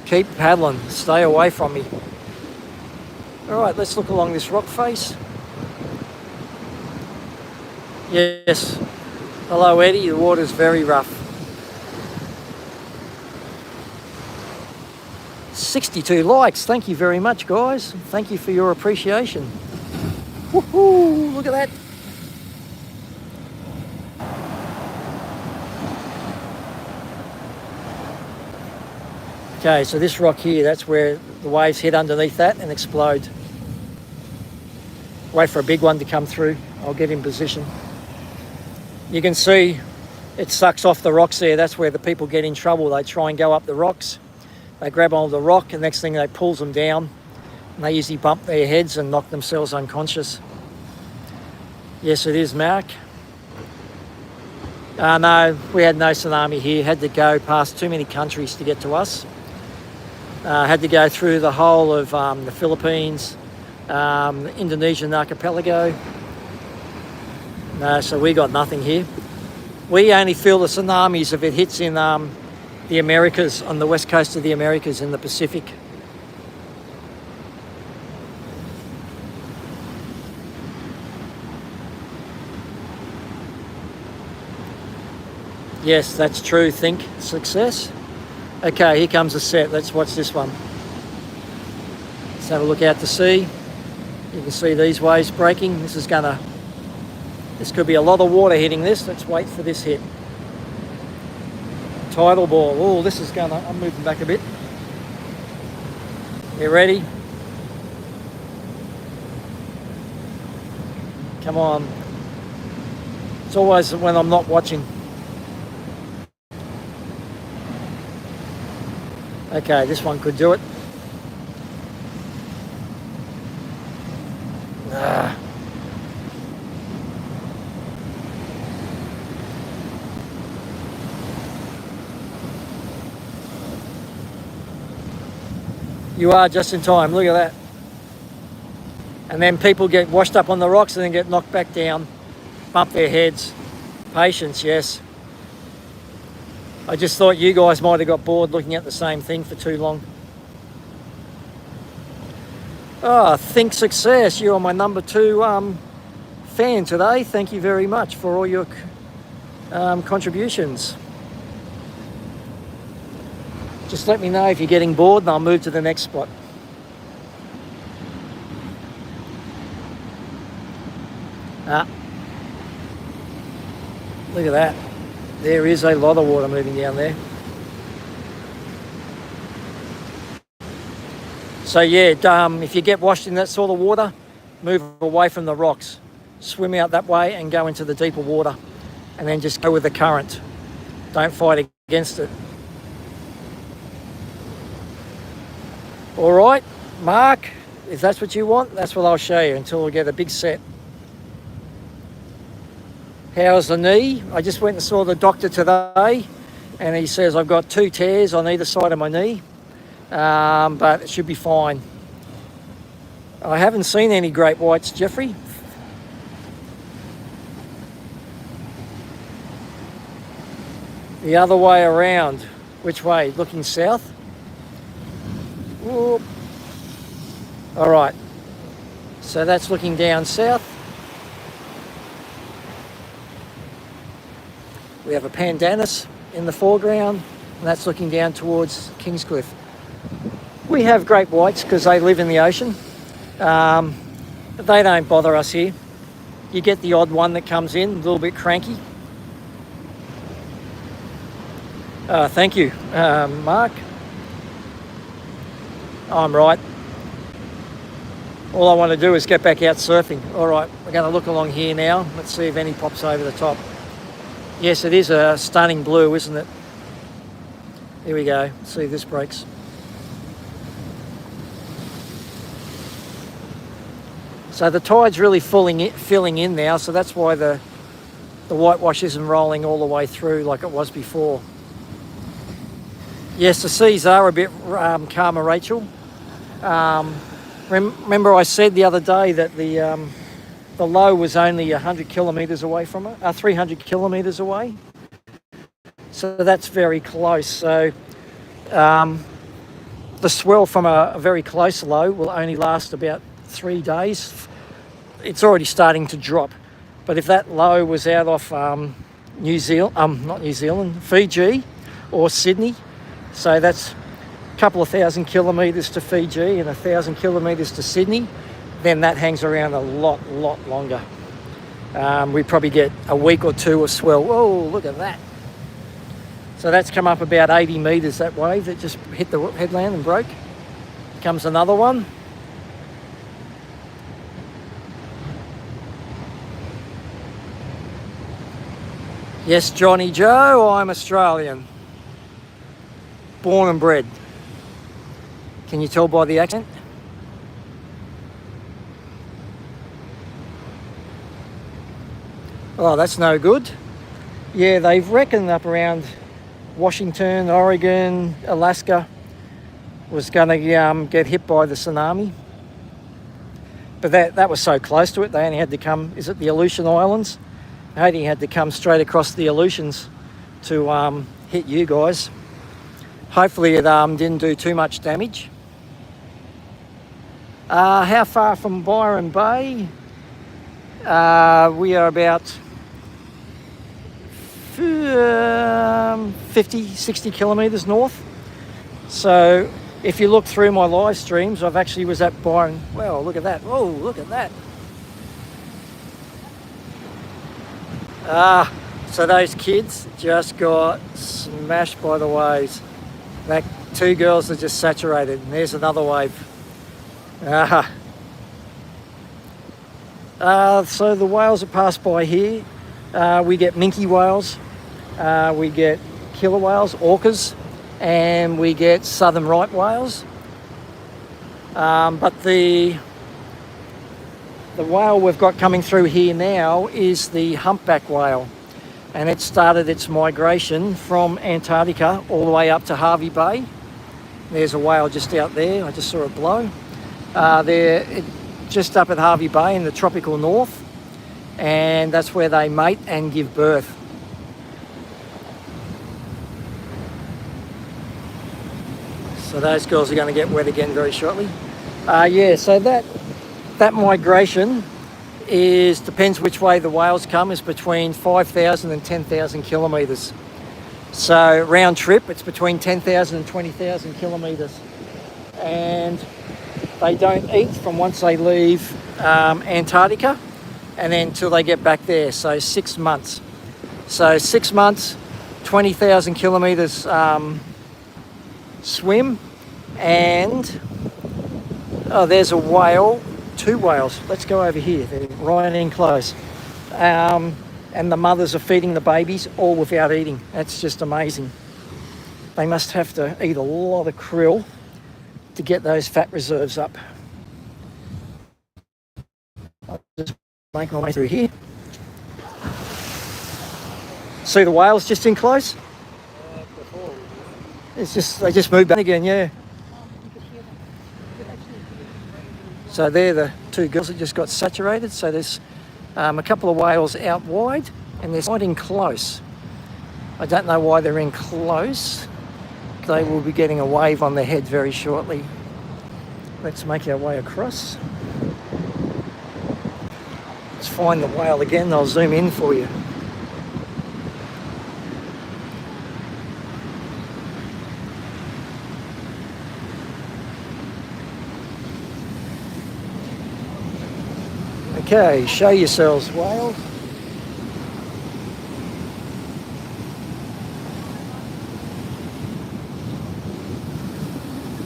Keep paddling, stay away from me. All right, let's look along this rock face. Yes. Hello, Eddie. The water's very rough. 62 likes. Thank you very much, guys. Thank you for your appreciation. Woohoo! Look at that. Okay, so this rock here, that's where the waves hit underneath that and explode. Wait for a big one to come through. I'll get in position. You can see it sucks off the rocks there. That's where the people get in trouble. They try and go up the rocks. They grab onto the rock, and next thing they pulls them down. And they usually bump their heads and knock themselves unconscious. Yes, it is, Mark. No, we had no tsunami here. Had to go past too many countries to get to us. Had to go through the whole of the Philippines, the Indonesian archipelago. No, so we got nothing here. We only feel the tsunamis if it hits in the Americas, on the west coast of the Americas in the Pacific. Yes, that's true. Think success. Okay, here comes a set. Let's watch this one. Let's have a look out to sea. You can see these waves breaking. This could be a lot of water hitting this. Let's wait for this hit. Tidal ball. Oh, this is I'm moving back a bit. You ready? Come on. It's always when I'm not watching. Okay, this one could do it. You are just in time, look at that. And then people get washed up on the rocks and then get knocked back down, bump their heads. Patience, yes. I just thought you guys might have got bored looking at the same thing for too long. Oh, Think Success, you are my number 2 fan today. Thank you very much for all your contributions. Just let me know if you're getting bored and I'll move to the next spot. Look at that. There is a lot of water moving down there. So yeah, if you get washed in that sort of water, move away from the rocks. Swim out that way and go into the deeper water. And then just go with the current. Don't fight against it. All right, Mark, if that's what you want, that's what I'll show you until we get a big set. How's the knee? I just went and saw the doctor today and he says I've got 2 tears on either side of my knee, but it should be fine. I haven't seen any great whites, Jeffrey. The other way around. Which way? Looking south? Whoop. All right. So that's looking down south. We have a pandanus in the foreground, and that's looking down towards Kingscliff. We have great whites because they live in the ocean. But they don't bother us here. You get the odd one that comes in, a little bit cranky. Thank you, Mark. I'm right. All I want to do is get back out surfing. All right, we're going to look along here now. Let's see if any pops over the top. Yes, it is a stunning blue, isn't it? Here we go. Let's see if this breaks. So the tide's really filling in now, so that's why the whitewash isn't rolling all the way through like it was before. Yes, the seas are a bit calmer, Rachel. Remember I said the other day that the low was only 100 kilometres away from it, 300 kilometres away. So that's very close. So the swell from a very close low will only last about 3 days. It's already starting to drop. But if that low was out off Fiji or Sydney, so that's a couple of thousand kilometres to Fiji and 1,000 kilometres to Sydney, then that hangs around a lot longer. We probably get a week or two of swell. Whoa, look at that. So that's come up about 80 metres, that wave that just hit the headland and broke. Comes another one. Yes, Johnny Joe, I'm Australian. Born and bred. Can you tell by the accent? Oh, that's no good. Yeah, they've reckoned up around Washington, Oregon, Alaska was going to get hit by the tsunami. But that was so close to it, they only had to come, is it the Aleutian Islands? They only had to come straight across the Aleutians to hit you guys. Hopefully it didn't do too much damage. How far from Byron Bay? We are about 50, 60 kilometres north. So if you look through my live streams, I've actually was at Byron. Well, look at that. Whoa, look at that. So those kids just got smashed by the waves. That two girls are just saturated. And there's another wave. So the whales that pass by here, we get minke whales, we get killer whales, orcas, and we get southern right whales. But the whale we've got coming through here now is the humpback whale, and it started its migration from Antarctica all the way up to Hervey Bay. There's a whale just out there. I just saw it blow. Just up at Hervey Bay in the tropical north, and that's where they mate and give birth. So those girls are going to get wet again very shortly. So that migration depends which way the whales come, is between 5,000 and 10,000 kilometres. So round trip, it's between 10,000 and 20,000 kilometres. And they don't eat from once they leave Antarctica and then until they get back there, so 6 months. So 6 months, 20,000 kilometres swim, and there's a whale, 2 whales. Let's go over here, they're right in close. And the mothers are feeding the babies all without eating. That's just amazing. They must have to eat a lot of krill to get those fat reserves up. I'll just make my way through here. See the whales just in close? They just moved back again, yeah. So they're the two girls that just got saturated. So there's a couple of whales out wide and they're sliding close. I don't know why they're in close. They will be getting a wave on their head very shortly. Let's make our way across. Let's find the whale again. I'll zoom in for you. Okay, show yourselves, whales.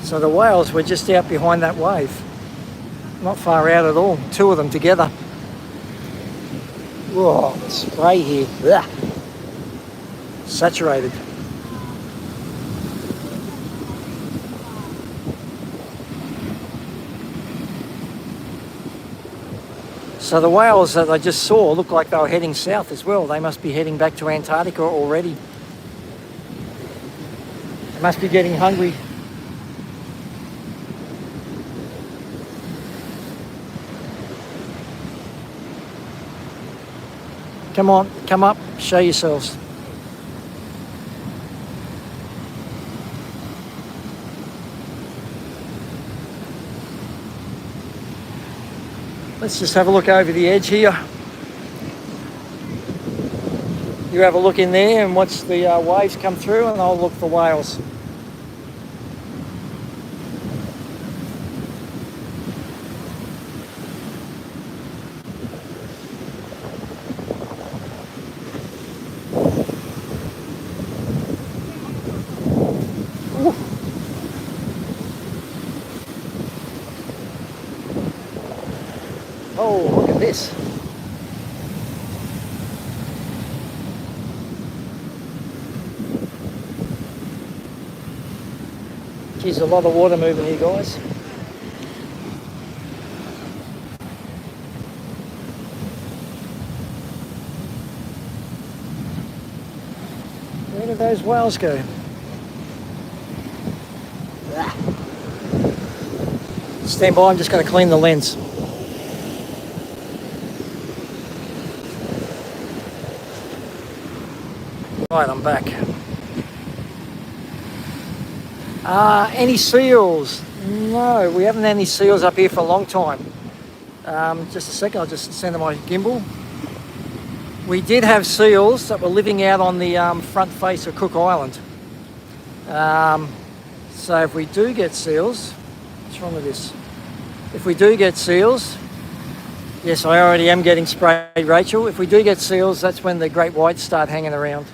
So the whales were just out behind that wave. Not far out at all. Two of them together. Whoa, spray here. Ugh. Saturated. So the whales that I just saw look like they were heading south as well. They must be heading back to Antarctica already. They must be getting hungry. Come on, come up, show yourselves. Let's just have a look over the edge here. You have a look in there and watch the waves come through, and I'll look for whales. Oh, look at this. Geez, a lot of water moving here, guys. Where did those whales go? Stand by, I'm just going to clean the lens. Right, I'm back. Any seals? No, we haven't had any seals up here for a long time. Just a second, I'll just center my gimbal. We did have seals that were living out on the front face of Cook Island. So if we do get seals, what's wrong with this? If we do get seals, yes, I already am getting sprayed, Rachel. If we do get seals, that's when the great whites start hanging around.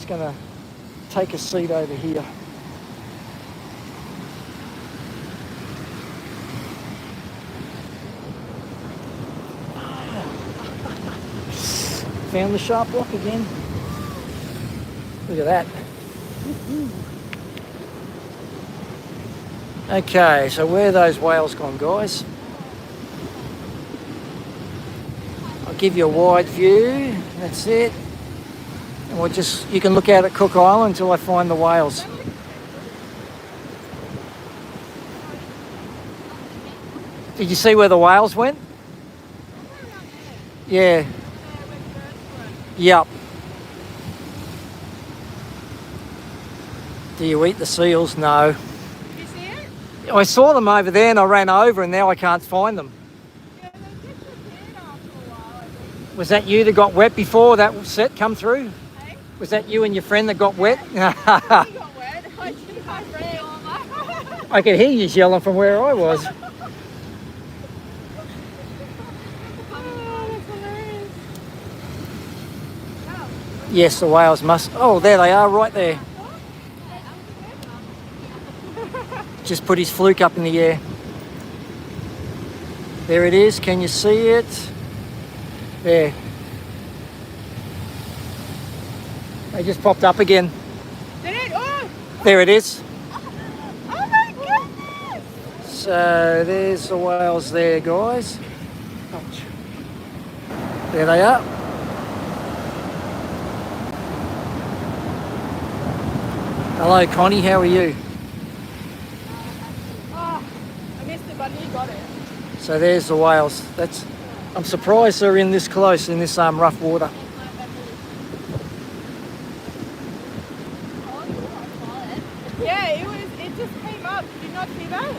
Going to take a seat over here. Found the sharp rock again. Look at that. Okay, so where are those whales gone, guys? I'll give you a wide view. That's it. And we'll just, you can look out at Cook Island until I find the whales. Did you see where the whales went? Yeah. Yep. Do you eat the seals? No. Did you see it? I saw them over there and I ran over and now I can't find them. Yeah, they disappeared after a while, I think. Was that you that got wet before that set come through? Hey? Was that you and your friend that got wet? He got wet. I think I ran all my... I could hear you yelling from where I was. Oh, that's hilarious. Yes, the whales must. Oh, there they are, right there. Just put his fluke up in the air. There it is. Can you see it? There. They just popped up again. Did it? Oh! There it is. Oh my goodness! So there's the whales there, guys. Ouch. There they are. Hello, Connie. How are you? Oh, I missed it, but I nearly got it. So there's the whales. I'm surprised they're in this close in this rough water. Yeah, it just came up. Did you not see that?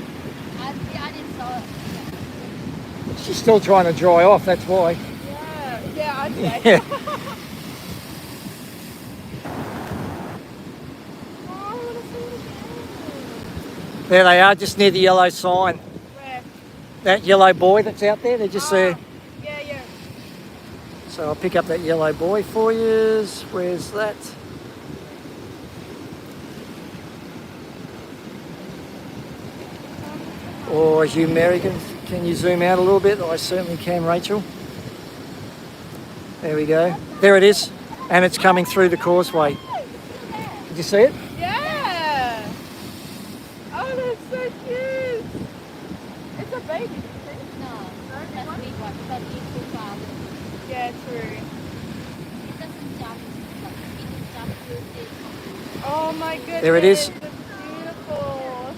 I didn't saw it. She's still trying to dry off, that's why. Yeah, I'd say. Yeah. Oh, I want to see it again. There they are, just near the yellow sign. Where? That yellow buoy that's out there, they're just there. Yeah. So I'll pick up that yellow buoy for you. Where's that? Or as you Americans, can you zoom out a little bit? I certainly can, Rachel. There we go. There it is. And it's coming through the causeway. Did you see it? Yeah. Oh, that's so cute. It's a baby, you think? No, that's a big one, but it's too far. Yeah, true. It doesn't jump, but it can jump through this. Oh my goodness. There it is. It's beautiful.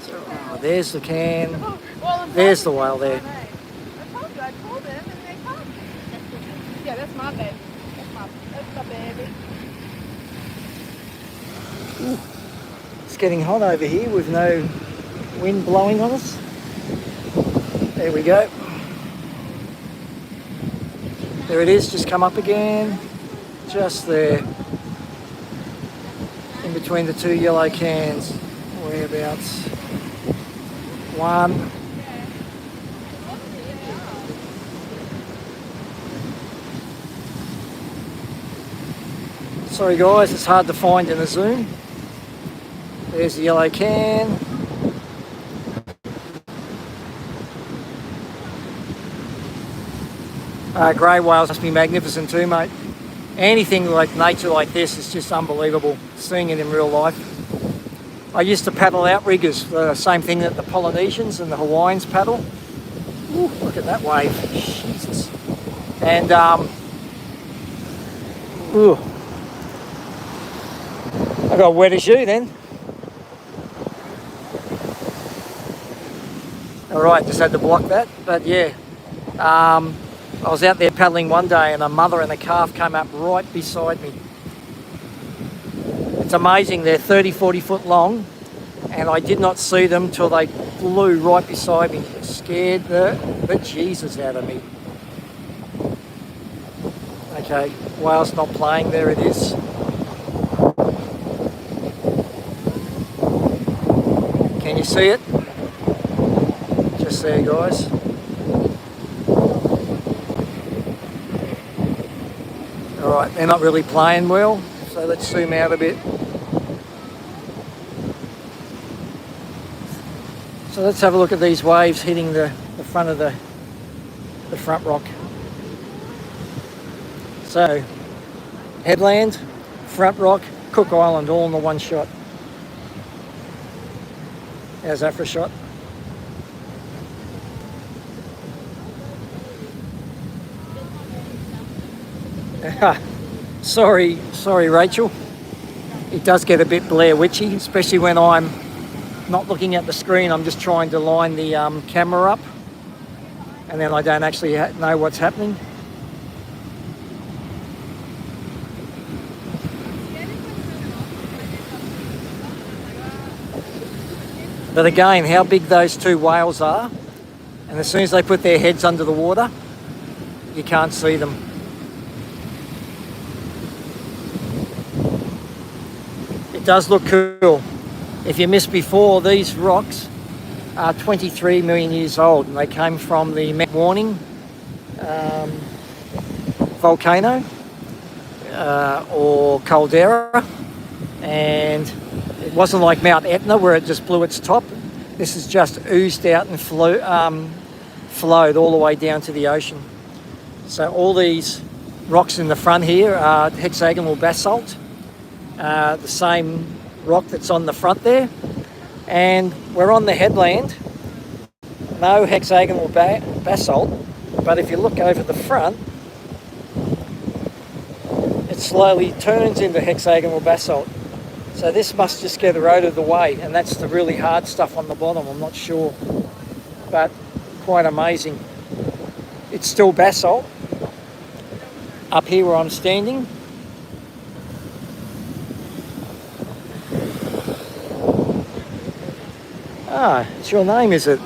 So, there's the can. Well, There's the whale there. I told you, I told them and they come. Yeah, that's my baby. That's my baby. It's getting hot over here with no wind blowing on us. There we go. There it is, just come up again. Just there. In between the two yellow cans. Whereabouts? One. Sorry guys, it's hard to find in a zoom. There's the yellow can. Grey whales must be magnificent too, mate. Anything like nature like this is just unbelievable, seeing it in real life. I used to paddle outriggers, the same thing that the Polynesians and the Hawaiians paddle. Ooh, look at that wave, Jesus. And, ooh. I got wet as you then. All right, just had to block that, but yeah. I was out there paddling one day and a mother and a calf came up right beside me. It's amazing, they're 30, 40 foot long and I did not see them till they flew right beside me. It scared the Jesus out of me. Okay, whale's not playing, there it is. Can you see it? Just there, guys. Alright, they're not really playing well, so let's zoom out a bit. So let's have a look at these waves hitting the front of the front rock. So, headland, front rock, Cook Island, all in the one shot. How's that for a shot? Sorry, Rachel. It does get a bit Blair Witchy, especially when I'm not looking at the screen. I'm just trying to line the camera up, and then I don't actually know what's happening. But again, how big those two whales are, and as soon as they put their heads under the water, you can't see them. It does look cool. If you missed before, these rocks are 23 million years old and they came from the Mount Warning volcano or caldera, and it wasn't like Mount Etna where it just blew its top. This has just oozed out and flowed all the way down to the ocean. So all these rocks in the front here are hexagonal basalt, the same rock that's on the front there, and we're on the headland, no hexagonal basalt, but if you look over the front, it slowly turns into hexagonal basalt. So this must just get eroded away, and that's the really hard stuff on the bottom. I'm not sure but quite amazing. It's still basalt up here where I'm standing. Ah, it's your name, is it?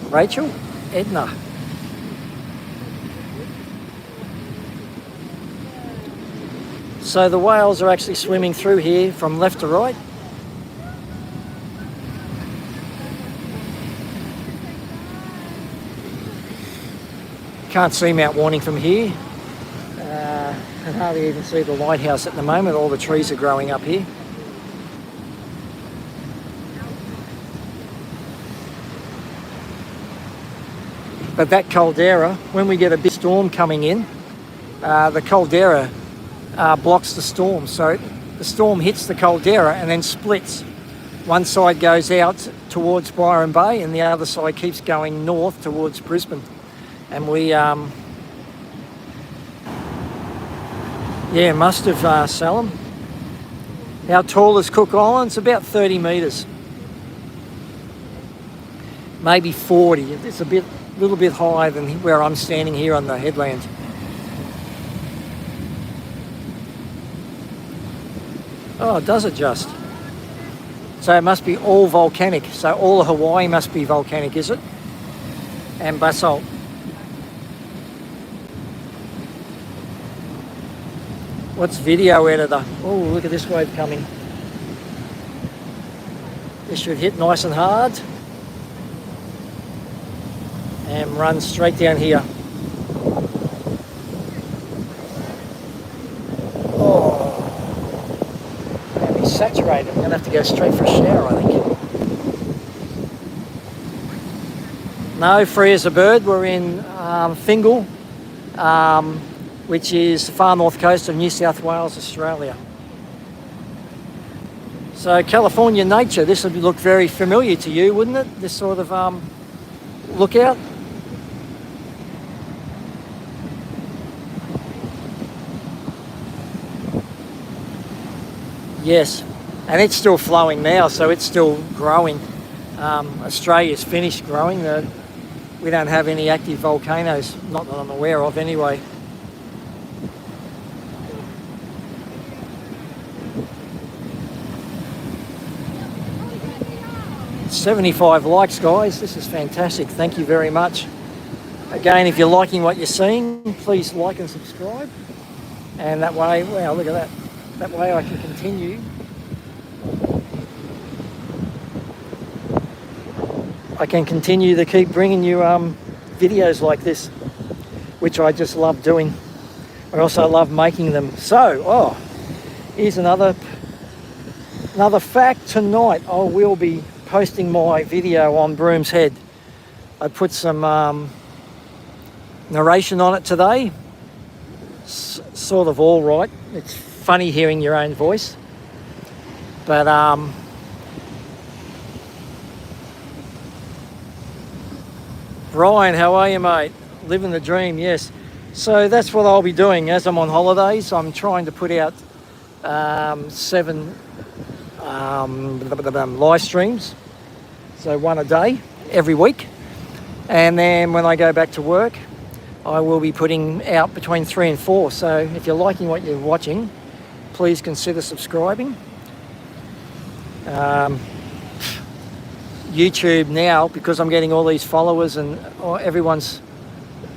Rachel? Edna. So the whales are actually swimming through here from left to right. Can't see Mount Warning from here. Can hardly even see the lighthouse at the moment. All the trees are growing up here. But that caldera, when we get a big storm coming in, the caldera blocks the storm. So the storm hits the caldera and then splits. One side goes out towards Byron Bay and the other side keeps going north towards Brisbane. And we, must have, Salem. How tall is Cook Island? It's about 30 metres. Maybe 40. It's a little bit higher than where I'm standing here on the headland. Oh, does it just? So it must be all volcanic. So all of Hawaii must be volcanic, is it? And basalt. What's video editor? Oh, look at this wave coming. This should hit nice and hard. And run straight down here. Saturated. I'm going to have to go straight for a shower, I think. No, free as a bird. We're in Fingal, which is the far north coast of New South Wales, Australia. So California nature, this would look very familiar to you, wouldn't it? This sort of lookout. Yes, and it's still flowing now, so it's still growing. Australia's finished growing. We don't have any active volcanoes, not that I'm aware of anyway. "75 likes, guys. This is fantastic. Thank you very much. Again, if you're liking what you're seeing, please like and subscribe. And that way, wow, look at that. That way I can continue. I can continue to keep bringing you videos like this, which I just love doing. I also love making them. So, here's another fact. Tonight I will be posting my video on Broom's Head. I put some narration on it today. Sort of all right. It's funny hearing your own voice, but Brian, how are you, mate? Living the dream. Yes, so that's what I'll be doing as I'm on holidays. I'm trying to put out 7 live streams, so 1 a day every week, and then when I go back to work I will be putting out between 3 and 4. So if you're liking what you're watching, please consider subscribing. YouTube now, because I'm getting all these followers and everyone's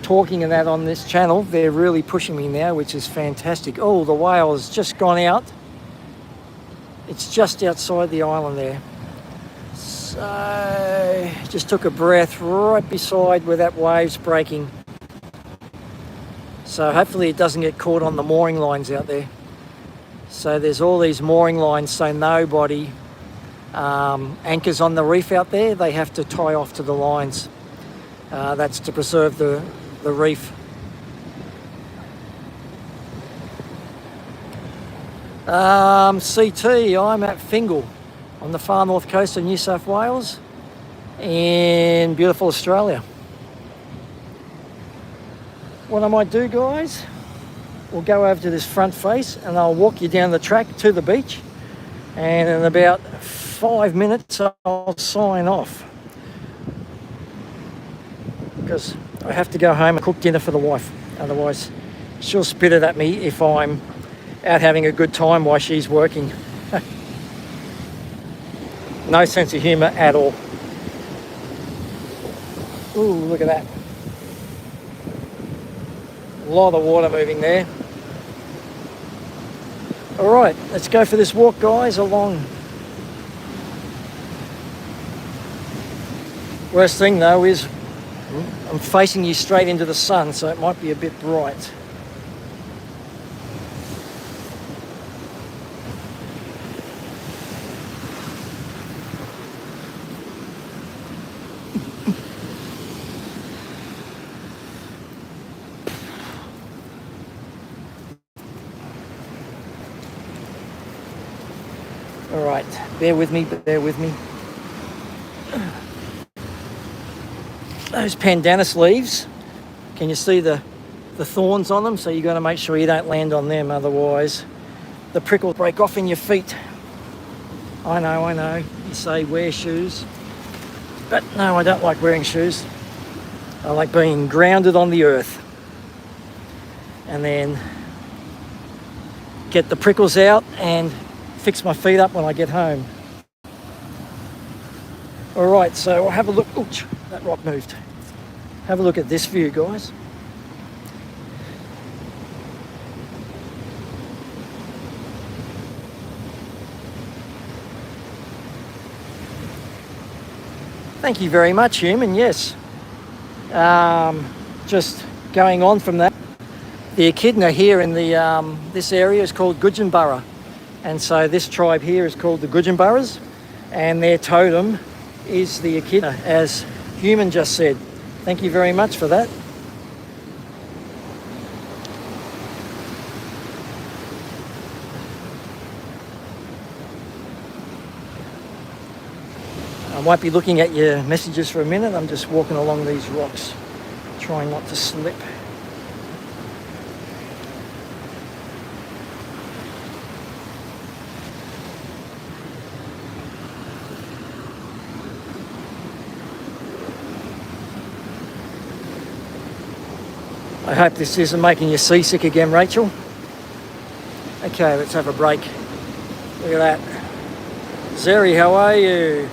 talking and that on this channel, they're really pushing me now, which is fantastic. Oh, the whale has just gone out. It's just outside the island there. So just took a breath right beside where that wave's breaking. So hopefully it doesn't get caught on the mooring lines out there. So there's all these mooring lines, so nobody anchors on the reef out there. They have to tie off to the lines. That's to preserve the reef. CT, I'm at Fingal on the far north coast of New South Wales in beautiful Australia. What I might do, guys, we'll go over to this front face and I'll walk you down the track to the beach, and in about 5 minutes I'll sign off. because I have to go home and cook dinner for the wife. Otherwise, she'll spit it at me if I'm out having a good time while she's working. No sense of humour at all. Ooh, look at that. A lot of water moving there. All right, let's go for this walk, guys, along. Worst thing though is I'm facing you straight into the sun, so it might be a bit bright. All right, bear with me, bear with me. Those pandanus leaves, can you see the thorns on them? So you've got to make sure you don't land on them, otherwise the prickles break off in your feet. I know, you say wear shoes, but no, I don't like wearing shoes. I like being grounded on the earth and then get the prickles out and fix my feet up when I get home. All right, so I'll have a look. Ouch, that rock moved. Have a look at this view, guys. Thank you very much, human. Yes. Just going on from that, the echidna here in the this area is called Gudgeonburra, and so this tribe here is called the Gudgeonburras, and their totem is the echidna, as human just said. Thank you very much for that. I might be looking at your messages for a minute. I'm just walking along these rocks, trying not to slip. I hope this isn't making you seasick again, Rachel. Okay, let's have a break. Look at that. Zeri, how are you?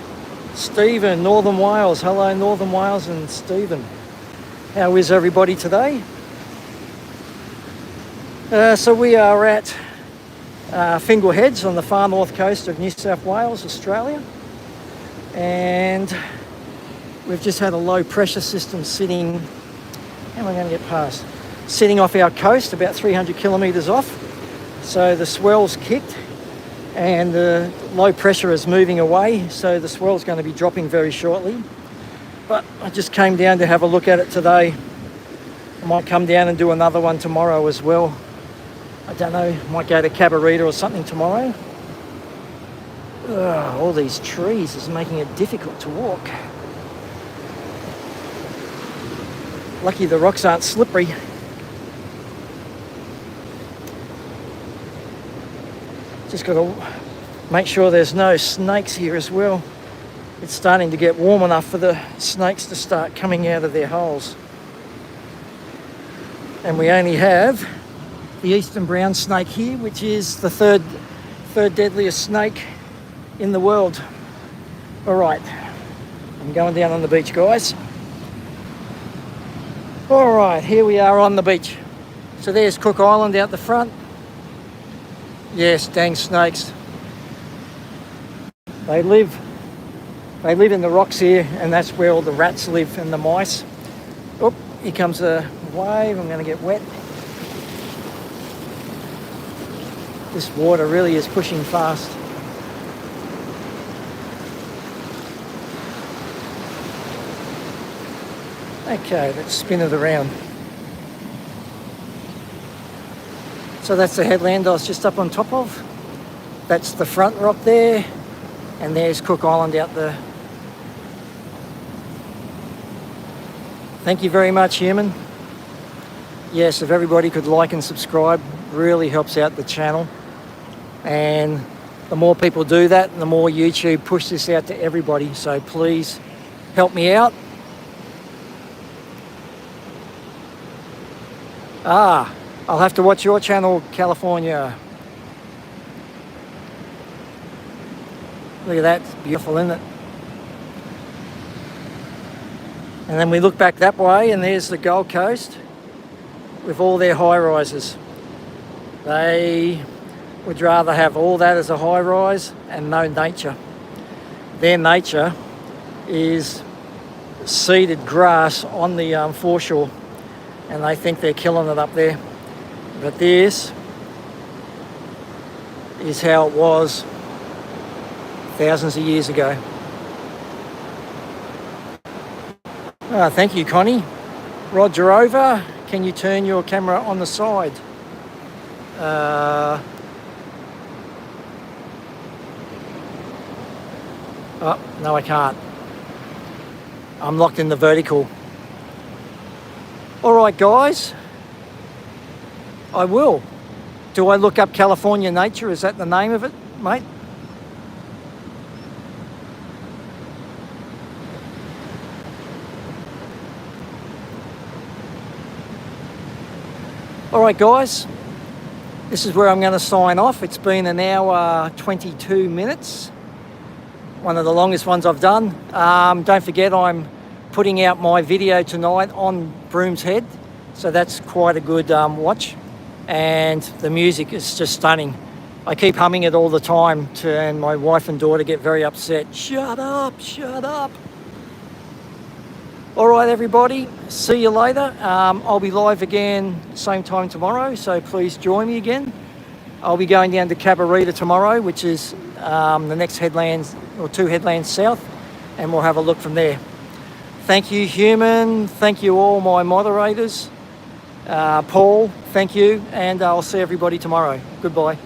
Stephen, Northern Wales. Hello, Northern Wales and Stephen. How is everybody today? So we are at Fingal Heads on the far north coast of New South Wales, Australia. And we've just had a low pressure system sitting, how am I going to get past? Sitting off our coast about 300 kilometres off. So the swell's kicked and the low pressure is moving away, so the swell's going to be dropping very shortly. But I just came down to have a look at it today. I might come down and do another one tomorrow as well. I don't know, might go to Cabarita or something tomorrow. Ugh, all these trees is making it difficult to walk. Lucky the rocks aren't slippery. Just got to make sure there's no snakes here as well. It's starting to get warm enough for the snakes to start coming out of their holes. And we only have the eastern brown snake here, which is the third deadliest snake in the world. All right, I'm going down on the beach, guys. All right, here we are on the beach. So there's Cook Island out the front. Yes, dang snakes. They live in the rocks here, and that's where all the rats live and the mice. Oh, here comes a wave. I'm going to get wet. This water really is pushing fast. Okay, let's spin it around. So that's the headland I was just up on top of. That's the front rock there, and there's Cook Island out there. Thank you very much, human. Yes, if everybody could like and subscribe, really helps out the channel. And the more people do that, the more YouTube push this out to everybody. So please help me out. Ah, I'll have to watch your channel, California. Look at that, it's beautiful, isn't it? And then we look back that way and there's the Gold Coast with all their high rises. They would rather have all that as a high rise and no nature. Their nature is seeded grass on the foreshore, and they think they're killing it up there. But this is how it was thousands of years ago. Thank you, Connie. Roger over. Can you turn your camera on the side? Oh, no, I can't. I'm locked in the vertical. All right, guys. I will. Do I look up California nature? Is that the name of it, mate? All right, guys. This is where I'm going to sign off. It's been an hour 22 minutes. One of the longest ones I've done. Don't forget, I'm putting out my video tonight on Broom's Head, so that's quite a good watch. And the music is just stunning. I keep humming it all the time, and my wife and daughter get very upset. Shut up, shut up. All right, everybody, see you later. I'll be live again same time tomorrow, so please join me again. I'll be going down to Cabarita tomorrow, which is the next headlands, or 2 headlands south, and we'll have a look from there. Thank you, Human. Thank you, all my moderators. Paul, thank you, and I'll see everybody tomorrow. Goodbye.